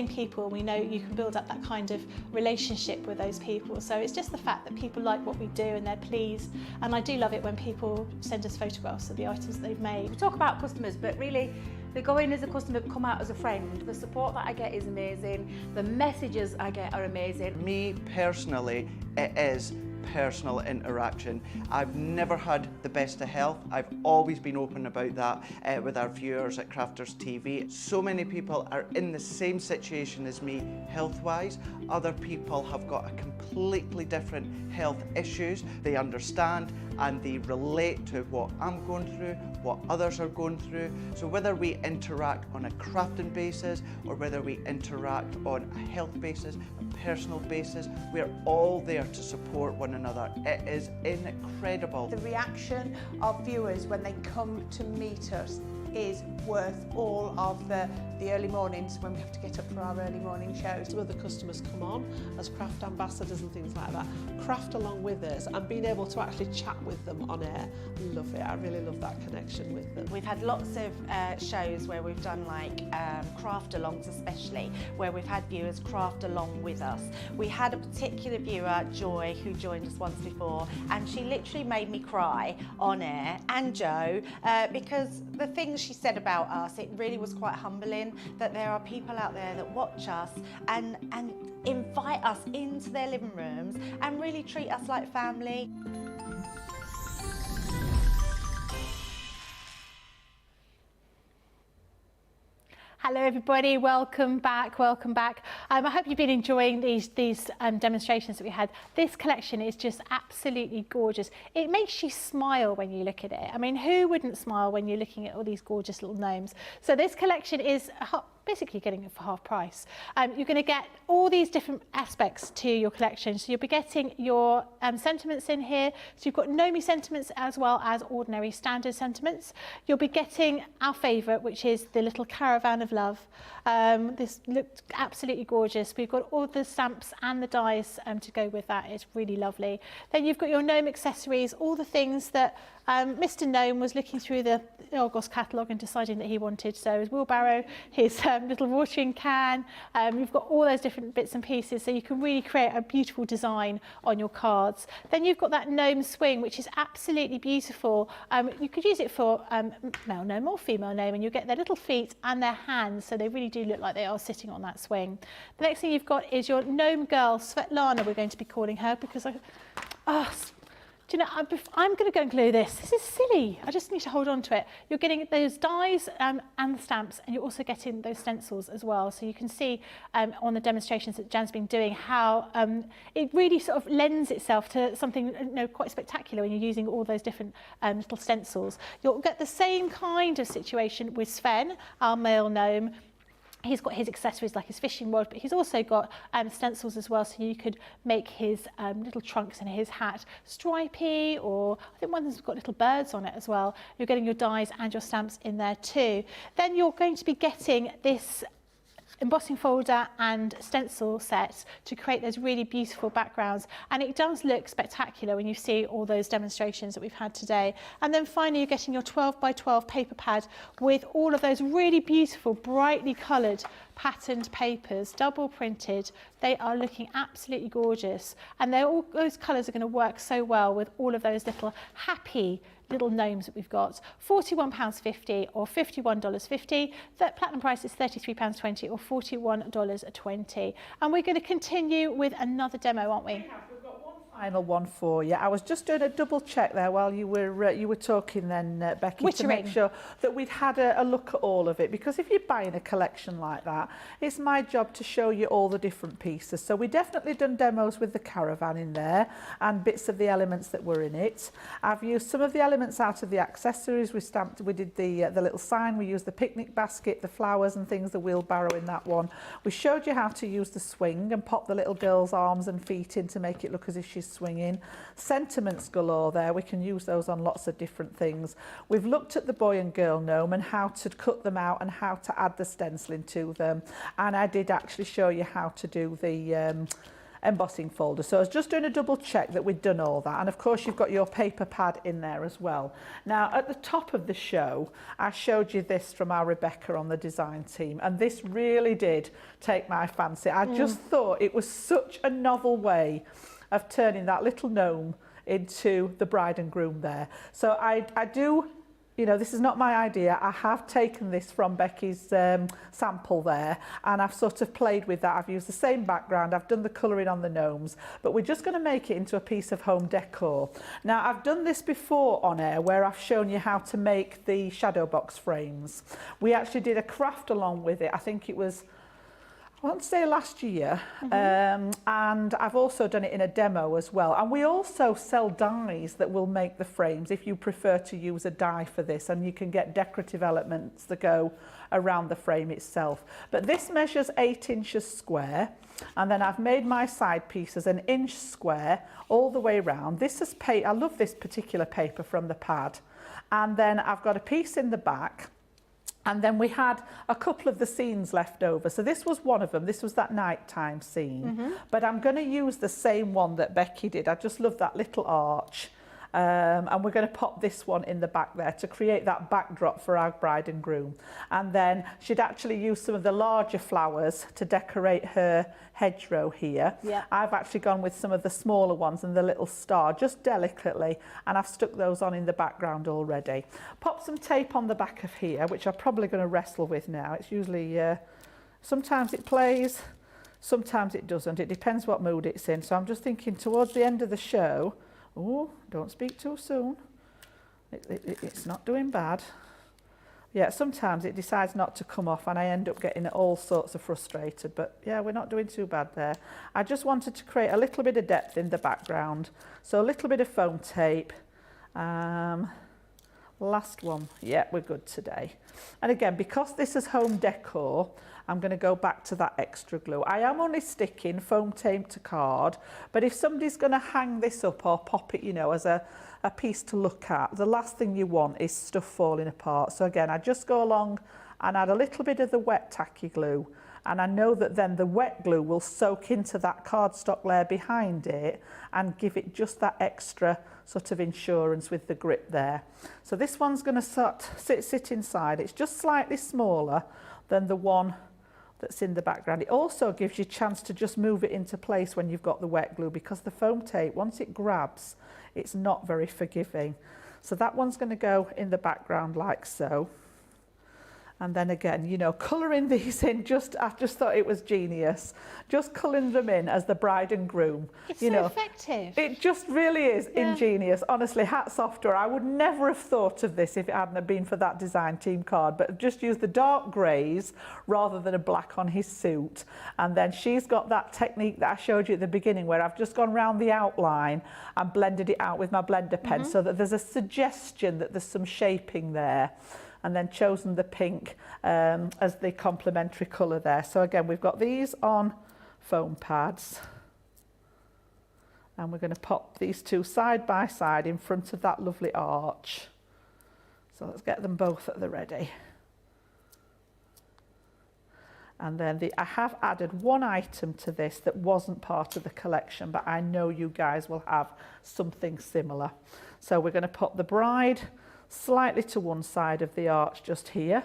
people. We know you can build up that kind of relationship with those people. So it's just the fact that people like what we do and they're pleased. And I do love it when people send us photographs of the items that they've made. We talk about customers, but really they go in as a customer, come out as a friend. The support that I get is amazing. The messages I get are amazing. Me personally, it is personal interaction. I've never had the best of health. I've always been open about that with our viewers at Crafters TV. So many people are in the same situation as me health-wise. Other people have got a completely different health issues. They understand and they relate to what I'm going through, what others are going through. So whether we interact on a crafting basis or whether we interact on a health basis, a personal basis, we're all there to support one another. It is incredible. The reaction of viewers when they come to meet us is worth all of the early mornings when we have to get up for our early morning shows. Some of the customers come on as craft ambassadors and things like that, craft along with us, and being able to actually chat with them on air. I love it. I really love that connection with them. We've had lots of shows where we've done like craft alongs, especially where we've had viewers craft along with us. We had a particular viewer, Joy, who joined us once before, and she literally made me cry on air, and Joe, because the things she said about us, it really was quite humbling that there are people out there that watch us and invite us into their living rooms and really treat us like family. Hello everybody, welcome back, welcome back. I hope you've been enjoying these demonstrations that we had. This collection is just absolutely gorgeous. It makes you smile when you look at it. I mean, who wouldn't smile when you're looking at all these gorgeous little gnomes? So this collection is basically getting it for half price. You're going to get all these different aspects to your collection. So you'll be getting your sentiments in here. So you've got Gnome sentiments as well as ordinary standard sentiments. You'll be getting our favourite, which is the little caravan of love. This looked absolutely gorgeous. We've got all the stamps and the dies to go with that. It's really lovely. Then you've got your Gnome accessories, all the things that Mr. Gnome was looking through the Argos catalogue and deciding that he wanted. So his wheelbarrow, his little watering can, you've got all those different bits and pieces, so you can really create a beautiful design on your cards. Then you've got that Gnome swing, which is absolutely beautiful. You could use it for male Gnome or female Gnome, and you get their little feet and their hands, so they really do look like they are sitting on that swing. The next thing you've got is your Gnome girl, Svetlana, we're going to be calling her, because do you know, I'm going to go and glue this. This is silly. I just need to hold on to it. You're getting those dies and the stamps, and you're also getting those stencils as well. So you can see on the demonstrations that Jan's been doing how it really sort of lends itself to something quite spectacular when you're using all those different little stencils. You'll get the same kind of situation with Sven, our male gnome. He's got his accessories like his fishing rod, but he's also got stencils as well, so you could make his little trunks and his hat stripy, or I think one's got little birds on it as well. You're getting your dies and your stamps in there too. Then you're going to be getting this embossing folder and stencil sets to create those really beautiful backgrounds, and it does look spectacular when you see all those demonstrations that we've had today. And then finally you're getting your 12 by 12 paper pad with all of those really beautiful brightly coloured patterned papers, double printed. They are looking absolutely gorgeous, and those colours are going to work so well with all of those little happy little gnomes that we've got. £41.50 or $51.50. The platinum price is £33.20 or $41.20. And we're going to continue with another demo, aren't we? We've got one Final one for you. I was just doing a double check there while you were talking then, Becky, Which to make ring? sure that we'd had a look at all of it, because if you're buying a collection like that, it's my job to show you all the different pieces. So we definitely done demos with the caravan in there and bits of the elements that were in it. I've used some of the elements out of the accessories. We did the little sign, we used the picnic basket, the flowers and things, the wheelbarrow in that one. We showed you how to use the swing and pop the little girl's arms and feet in to make it look as if she's swinging. Sentiments galore there, we can use those on lots of different things. We've looked at the boy and girl gnome and how to cut them out and how to add the stenciling to them, and I did actually show you how to do the embossing folder. So I was just doing a double check that we'd done all that, and of course you've got your paper pad in there as well. Now at the top of the show I showed you this from our Rebecca on the design team, and this really did take my fancy. I just thought it was such a novel way of turning that little gnome into the bride and groom there. So I do, you know, this is not my idea. I have taken this from Becky's sample there, and I've sort of played with that. I've used the same background, I've done the colouring on the gnomes, but we're just going to make it into a piece of home decor. Now I've done this before on air where I've shown you how to make the shadow box frames. We actually did a craft along with it. I think it was, I want to say last year, and I've also done it in a demo as well. And we also sell dies that will make the frames if you prefer to use a die for this, and you can get decorative elements that go around the frame itself. But this measures 8 inches square, and then I've made my side pieces 1 inch square all the way around. This is I love this particular paper from the pad. And then I've got a piece in the back. And then we had a couple of the scenes left over. So this was one of them. This was that nighttime scene. But I'm going to use the same one that Becky did. I just love that little arch. And we're going to pop this one in the back there to create that backdrop for our bride and groom. And then she'd actually use some of the larger flowers to decorate her hedgerow here. I've actually gone with some of the smaller ones and the little star, just delicately, and I've stuck those on in the background already. Pop some tape on the back of here, which I'm probably going to wrestle with now. It's usually, sometimes it plays, sometimes it doesn't. It depends what mood it's in. So I'm just thinking towards the end of the show, oh, don't speak too soon. It's not doing bad. Yeah, sometimes it decides not to come off and I end up getting all sorts of frustrated. But yeah, we're not doing too bad there. I just wanted to create a little bit of depth in the background. So a little bit of foam tape. Last one. Yeah, we're good today. And again, because this is home decor, I'm going to go back to that extra glue. I am only sticking foam tape to card, but if somebody's going to hang this up or pop it, you know, as a piece to look at, the last thing you want is stuff falling apart. So again, I just go along and add a little bit of the wet tacky glue, and I know that then the wet glue will soak into that cardstock layer behind it and give it just that extra sort of insurance with the grip there. So this one's going to sit inside. It's just slightly smaller than the one that's in the background. It also gives you a chance to just move it into place when you've got the wet glue, because the foam tape, once it grabs, it's not very forgiving. So that one's going to go in the background like so. And then again, you know, colouring these in, I just thought it was genius. Just colouring them in as the bride and groom. It's you so know, effective. It just really is ingenious. Honestly, hats off to her. I would never have thought of this if it hadn't have been for that design team card, but just use the dark greys rather than a black on his suit. And then she's got that technique that I showed you at the beginning where I've just gone round the outline and blended it out with my blender pen so that there's a suggestion that there's some shaping there. And then chosen the pink as the complementary colour there. So again, we've got these on foam pads. And we're going to pop these two side by side in front of that lovely arch. So let's get them both at the ready. And then I have added one item to this that wasn't part of the collection, but I know you guys will have something similar. So we're going to put the bride slightly to one side of the arch just here.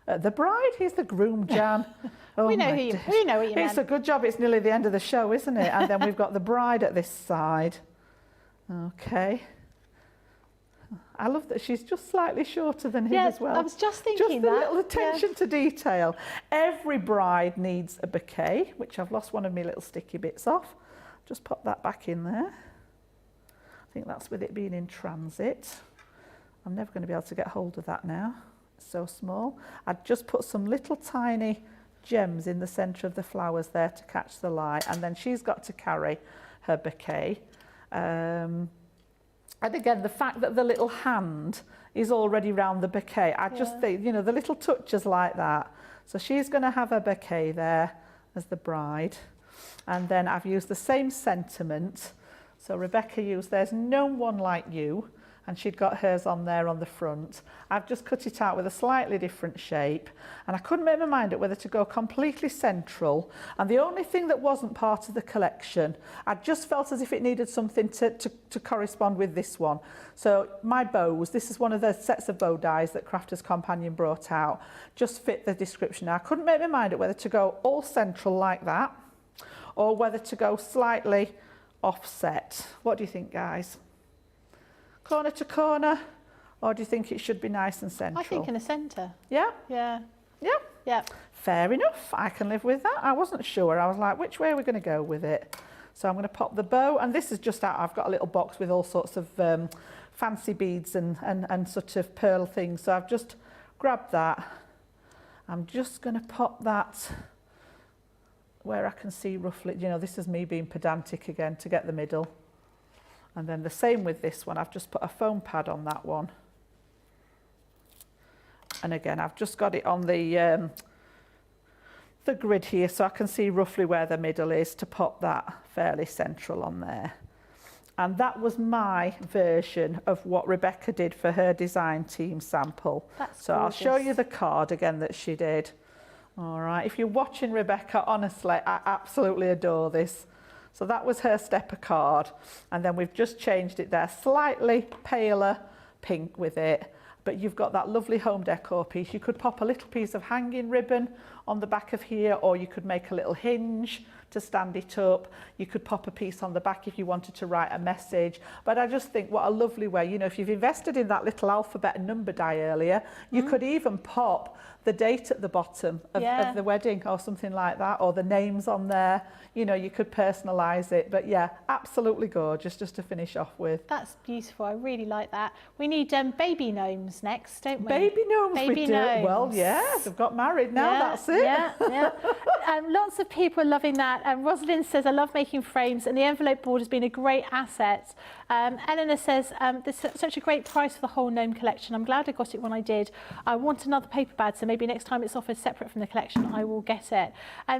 The bride, he's the groom, Jan. Oh, we know what you meant. It's a good job it's nearly the end of the show, isn't it? And then we've got the bride at this side. Okay. I love that she's just slightly shorter than him as well. I was just thinking just a little attention to detail. Every bride needs a bouquet, which I've lost one of my little sticky bits off. Just pop that back in there. I think that's with it being in transit. I'm never going to be able to get hold of that now. It's so small. I'd just put some little tiny gems in the centre of the flowers there to catch the light, and then she's got to carry her bouquet. And again, the fact that the little hand is already round the bouquet, I just think, you know, the little touches like that. So she's going to have her bouquet there as the bride. And then I've used the same sentiment. So Rebecca used "There's no one like you," and she'd got hers on there on the front. I've just cut it out with a slightly different shape, and I couldn't make my mind up whether to go completely central. And the only thing that wasn't part of the collection, I just felt as if it needed something to correspond with this one. So my bows, this is one of the sets of bow dies that Crafters Companion brought out, just fit the description. Now, I couldn't make my mind up whether to go all central like that, or whether to go slightly offset. What do you think, guys? Corner to corner, or do you think it should be nice and central? I think in the centre. Yeah? Yeah. Yeah? Yeah. Fair enough. I can live with that. I wasn't sure. I was like, which way are we going to go with it? So I'm going to pop the bow, and this is just out. I've got a little box with all sorts of fancy beads and sort of pearl things. So I've just grabbed that. I'm just going to pop that where I can see roughly, you know, this is me being pedantic again to get the middle. And then the same with this one, I've just put a foam pad on that one. And again, I've just got it on the grid here so I can see roughly where the middle is to pop that fairly central on there. And that was my version of what Rebecca did for her design team sample. That's so gorgeous. I'll show you the card again that she did. All right, if you're watching Rebecca, honestly, I absolutely adore this. So that was her stepper card, and then we've just changed it there, slightly paler pink with it, but you've got that lovely home decor piece. You could pop a little piece of hanging ribbon on the back of here, or you could make a little hinge to stand it up. You could pop a piece on the back if you wanted to write a message. But I just think what a lovely way, you know, if you've invested in that little alphabet and number die earlier, you could even pop the date at the bottom of the wedding or something like that, or the names on there. You know, you could personalise it. But yeah, absolutely gorgeous, just to finish off with. That's beautiful. I really like that. We need baby gnomes next, don't we? Baby gnomes, baby we do. gnomes. Well, yes, they've got married now, that's it. Yeah, yeah. Lots of people are loving that. Rosalind says, I love making frames, and the envelope board has been a great asset. Eleanor says, this is such a great price for the whole gnome collection. I'm glad I got it when I did. I want another paper bag, so maybe next time it's offered separate from the collection, I will get it.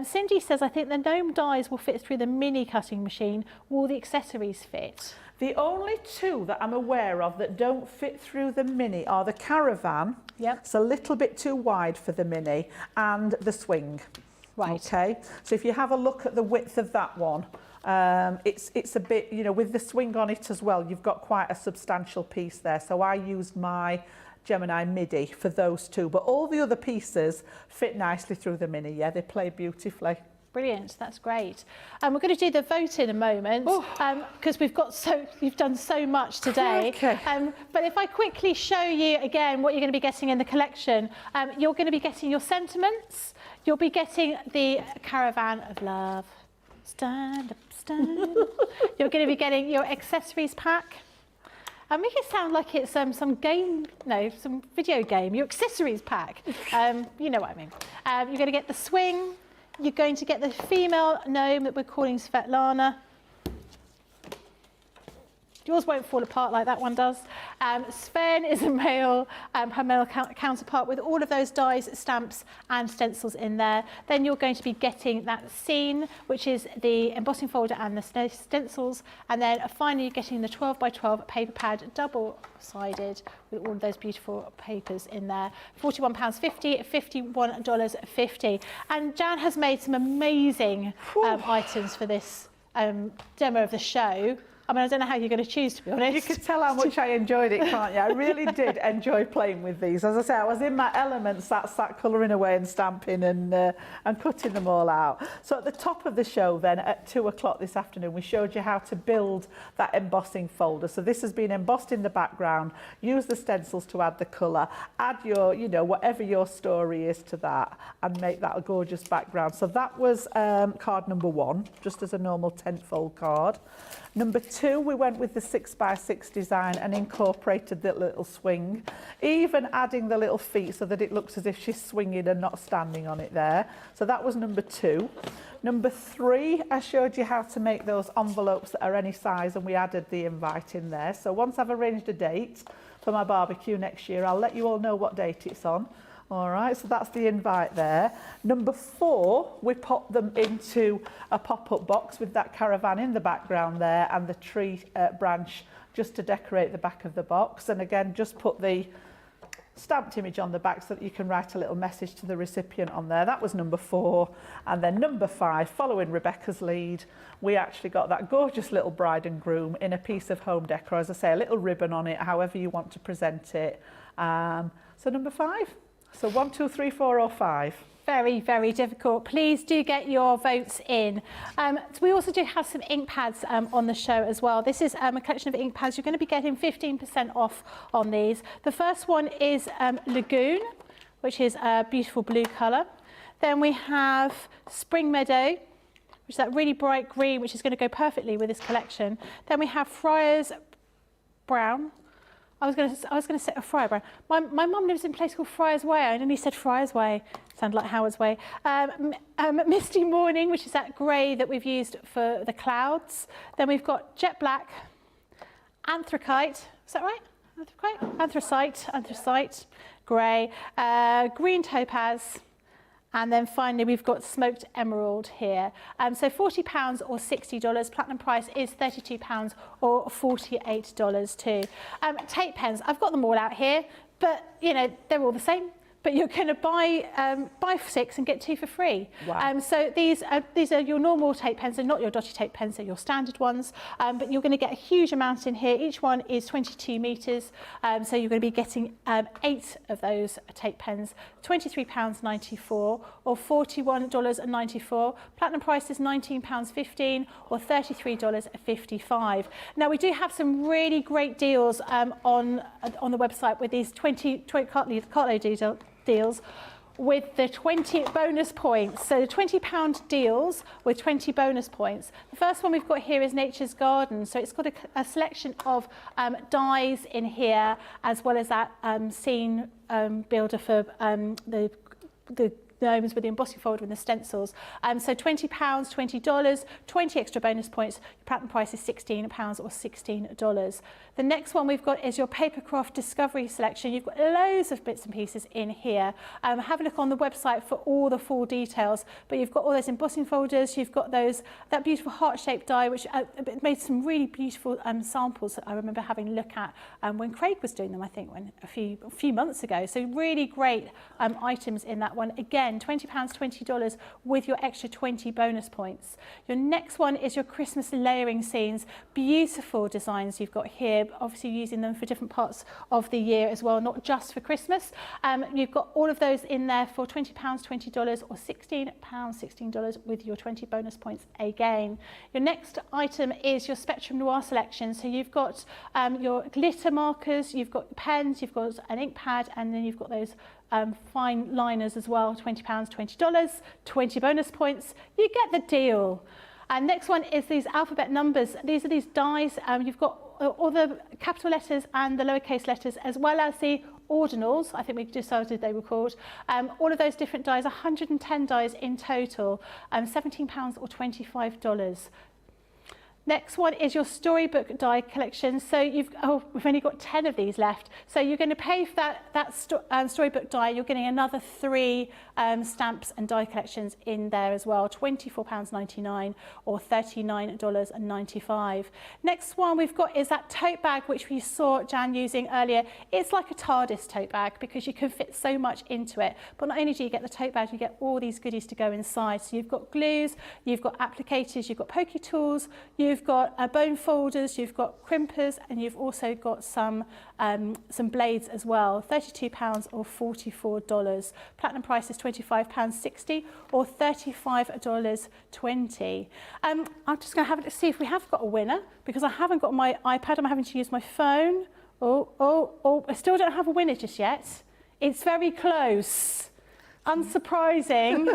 Cindy says, I think the gnome dies will fit through the mini cutting machine. Will the accessories fit? The only two that I'm aware of that don't fit through the mini are the caravan. Yep. It's a little bit too wide for the mini, and the swing. Right. Okay. So if you have a look at the width of that one, it's a bit, you know, with the swing on it as well, you've got quite a substantial piece there. So I used my Gemini midi for those two, but all the other pieces fit nicely through the mini. Yeah, they play beautifully. Brilliant, that's great. We're going to do the vote in a moment because you've done so much today. Okay. But if I quickly show you again what you're going to be getting in the collection, you're going to be getting your sentiments, you'll be getting the Caravan of Love. Stand up, stand up. You're going to be getting your accessories pack. Make it sound like it's some video game, your accessories pack. You know what I mean. You're going to get the swing. You're going to get the female gnome that we're calling Svetlana. Yours won't fall apart like that one does. Sven is a male, her male counterpart with all of those dies, stamps and stencils in there. Then you're going to be getting that scene, which is the embossing folder and the stencils. And then finally you're getting the 12 by 12 paper pad, double-sided, with all of those beautiful papers in there. £41.50, $51.50. And Jan has made some amazing items for this demo of the show. I mean, I don't know how you're going to choose, to be honest. You could tell how much I enjoyed it, can't you? I really did enjoy playing with these. As I say, I was in my element, sat colouring away and stamping and cutting them all out. So at the top of the show then, at 2 o'clock this afternoon, we showed you how to build that embossing folder. So this has been embossed in the background. Use the stencils to add the colour. Add your, you know, whatever your story is to that and make that a gorgeous background. So that was card number 1, just as a normal 10-fold card. Number 2 2, we went with the 6x6 design and incorporated the little swing, even adding the little feet so that it looks as if she's swinging and not standing on it there. So that was number 2. Number 3, I showed you how to make those envelopes that are any size, and we added the invite in there. So once I've arranged a date for my barbecue next year, I'll let you all know what date it's on. All right, so that's the invite there. Number 4, we pop them into a pop-up box with that caravan in the background there and the tree branch just to decorate the back of the box. And again, just put the stamped image on the back so that you can write a little message to the recipient on there. That was number 4. And then number 5, following Rebecca's lead, we actually got that gorgeous little bride and groom in a piece of home decor, as I say, a little ribbon on it, however you want to present it. So number 5. So 1, 2, 3, 4 or 5. Very, very difficult. Please do get your votes in. So we also do have some ink pads on the show as well. This is a collection of ink pads. You're going to be getting 15% off on these. The first one is Lagoon, which is a beautiful blue colour. Then we have Spring Meadow, which is that really bright green, which is going to go perfectly with this collection. Then we have Friars Brown. I was going to say a Friar Brown. My mum lives in a place called Friars Way. I only said Friars Way. Sounded like Howard's Way. Misty Morning, which is that grey that we've used for the clouds. Then we've got Jet Black, Anthracite. Is that right? Anthracite, grey, Green Topaz. And then finally, we've got Smoked Emerald here. So £40 or $60. Platinum price is £32 or $48 too. Tape pens, I've got them all out here, but you know, they're all the same. But you're going to buy 6 and get 2 for free. Wow. So these are your normal tape pens, and not your dotty tape pens, they're your standard ones. But you're going to get a huge amount in here. Each one is 22 metres, so you're going to be getting 8 of those tape pens. £23.94 or $41.94. Platinum price is £19.15 or $33.55. Now we do have some really great deals on the website with these 20 cartload deals with the 20 bonus points. So the £20 deals with 20 bonus points. The first one we've got here is Nature's Garden. So it's got a selection of dies in here, as well as that scene builder for the Gnomes with the embossing folder and the stencils. So £20, $20, 20 extra bonus points. Your platinum price is £16 or $16. The next one we've got is your Papercraft Discovery selection. You've got loads of bits and pieces in here. Have a look on the website for all the full details. But you've got all those embossing folders. You've got that beautiful heart-shaped die, which made some really beautiful samples that I remember having a look at when Craig was doing them, I think, a few months ago. So really great items in that one. Again, £20, $20 with your extra 20 bonus points. Your next one is your Christmas layering scenes. Beautiful designs you've got here, obviously using them for different parts of the year as well, not just for Christmas. You've got all of those in there for £20, $20 or £16, $16 with your 20 bonus points again. Your next item is your Spectrum Noir selection. So you've got your glitter markers, you've got pens, you've got an ink pad, and then you've got those fine liners as well, £20, $20, 20 bonus points. You get the deal. And next one is these alphabet numbers. These are these dies. You've got all the capital letters and the lowercase letters, as well as the ordinals. I think we decided they were called. All of those different dies, 110 dies in total, £17 or $25. Next one is your storybook die collection. So we've only got 10 of these left. So you're going to pay for that storybook die. You're getting another 3 stamps and die collections in there as well. £24.99 or $39.95. Next one we've got is that tote bag, which we saw Jan using earlier. It's like a TARDIS tote bag because you can fit so much into it. But not only do you get the tote bag, you get all these goodies to go inside. So you've got glues, you've got applicators, you've got pokey tools, you've got bone folders, you've got crimpers, and you've also got some blades as well. £32 or $44. Platinum price is £25.60 or $35.20. I'm just going to have a look to see if we have got a winner, because I haven't got my iPad. I'm having to use my phone. I still don't have a winner just yet. It's very close. Unsurprising.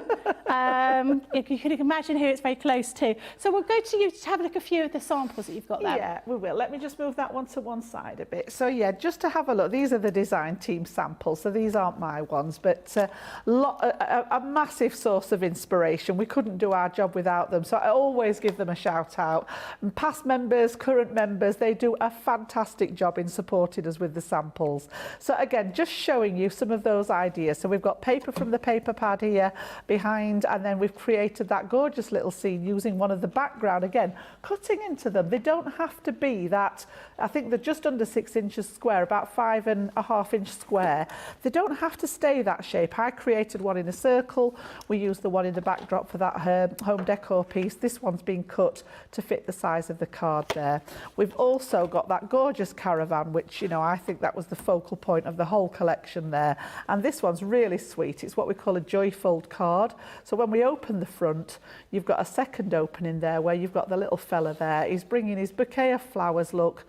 You can imagine who it's very close to. So we'll go to you to have a look at a few of the samples that you've got there. Yeah, we will. Let me just move that one to one side a bit. So yeah, just to have a look, these are the design team samples, so these aren't my ones, but a massive source of inspiration. We couldn't do our job without them, so I always give them a shout out. And past members, current members, they do a fantastic job in supporting us with the samples. So again, just showing you some of those ideas. So we've got paper from the paper pad here behind, and then we've created that gorgeous little scene using one of the background, again cutting into them. They don't have to be that, I think they're just under 6 inches square, about 5.5 inch square. They don't have to stay that shape. I created one in a circle. We used the one in the backdrop for that home decor piece. This one's been cut to fit the size of the card there. We've also got that gorgeous caravan, which, you know, I think that was the focal point of the whole collection there. And this one's really sweet. It's what we call a joyfold card. So when we open the front, you've got a second opening there where you've got the little fella there. He's bringing his bouquet of flowers, look,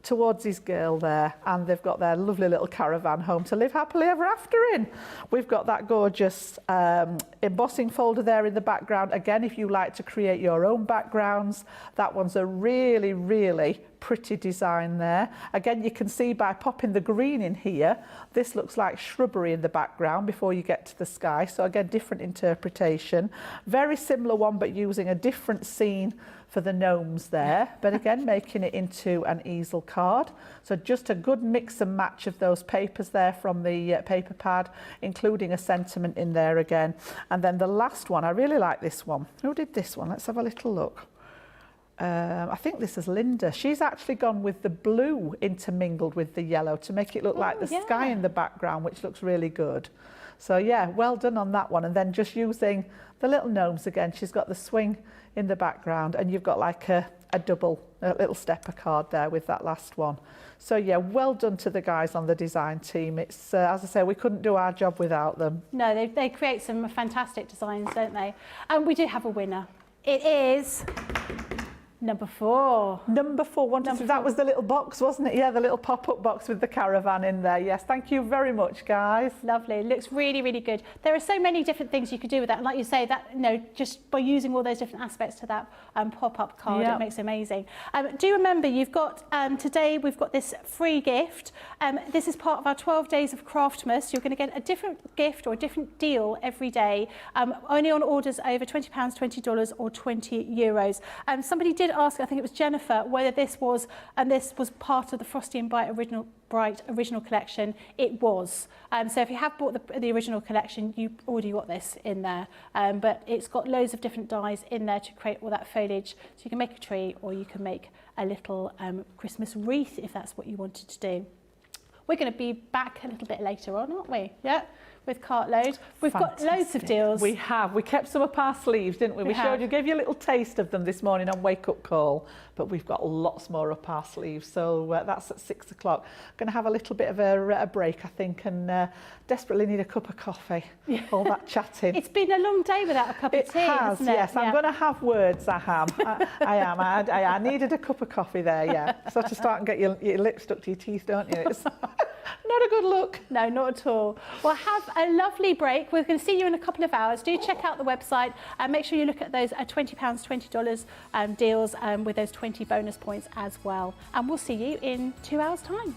towards his girl there, and they've got their lovely little caravan home to live happily ever after in. We've got that gorgeous embossing folder there in the background. Again, if you like to create your own backgrounds, that one's a really, really pretty design there. Again, you can see by popping the green in here, this looks like shrubbery in the background before you get to the sky. So again, different interpretation. Very similar one, but using a different scene for the gnomes there, but again making it into an easel card. So just a good mix and match of those papers there from the paper pad, including a sentiment in there again. And then the last one, I really like this one. Who did this one? Let's have a little look. I think this is Linda. She's actually gone with the blue intermingled with the yellow to make it look like the sky in the background, which looks really good. So yeah, well done on that one. And then just using the little gnomes again, she's got the swing in the background, and you've got like a little stepper card there with that last one. So yeah, well done to the guys on the design team. It's as I say, we couldn't do our job without them. No, they create some fantastic designs, don't they? And we do have a winner. It is number 4. Number 4. That was the little box, wasn't it? Yeah, the little pop-up box with the caravan in there. Yes, thank you very much, guys. Lovely. It looks really, really good. There are so many different things you could do with that. And like you say, that, you know, just by using all those different aspects to that pop-up card, it makes it amazing. Do remember, you've got, today we've got this free gift. This is part of our 12 days of Craftmas. You're going to get a different gift or a different deal every day, only on orders over £20, $20 or €20. Somebody did ask, I think it was Jennifer, whether this was part of the Frosty and Bright original collection. It was. So if you have bought the original collection, you already got this in there. But it's got loads of different dies in there to create all that foliage. So you can make a tree, or you can make a little Christmas wreath if that's what you wanted to do. We're going to be back a little bit later on, aren't we? Yeah. With Cartload. We've got loads of deals. We have. We kept some up our sleeves, didn't we? We showed you, gave you a little taste of them this morning on Wake Up Call, but we've got lots more up our sleeves. So that's at 6 o'clock. Going to have a little bit of a break, I think, and desperately need a cup of coffee. Yeah. All that chatting. It's been a long day without a cup of tea, hasn't it? Yes. Yeah. I'm going to have words, I am. I am. I needed a cup of coffee there, yeah. So to start and get your lips stuck to your teeth, don't you? It's not a good look. No, not at all. Well, have a lovely break. We're going to see you in a couple of hours. Do check out the website and make sure you look at those £20, $20 deals with those 20 bonus points as well. And we'll see you in 2 hours' time.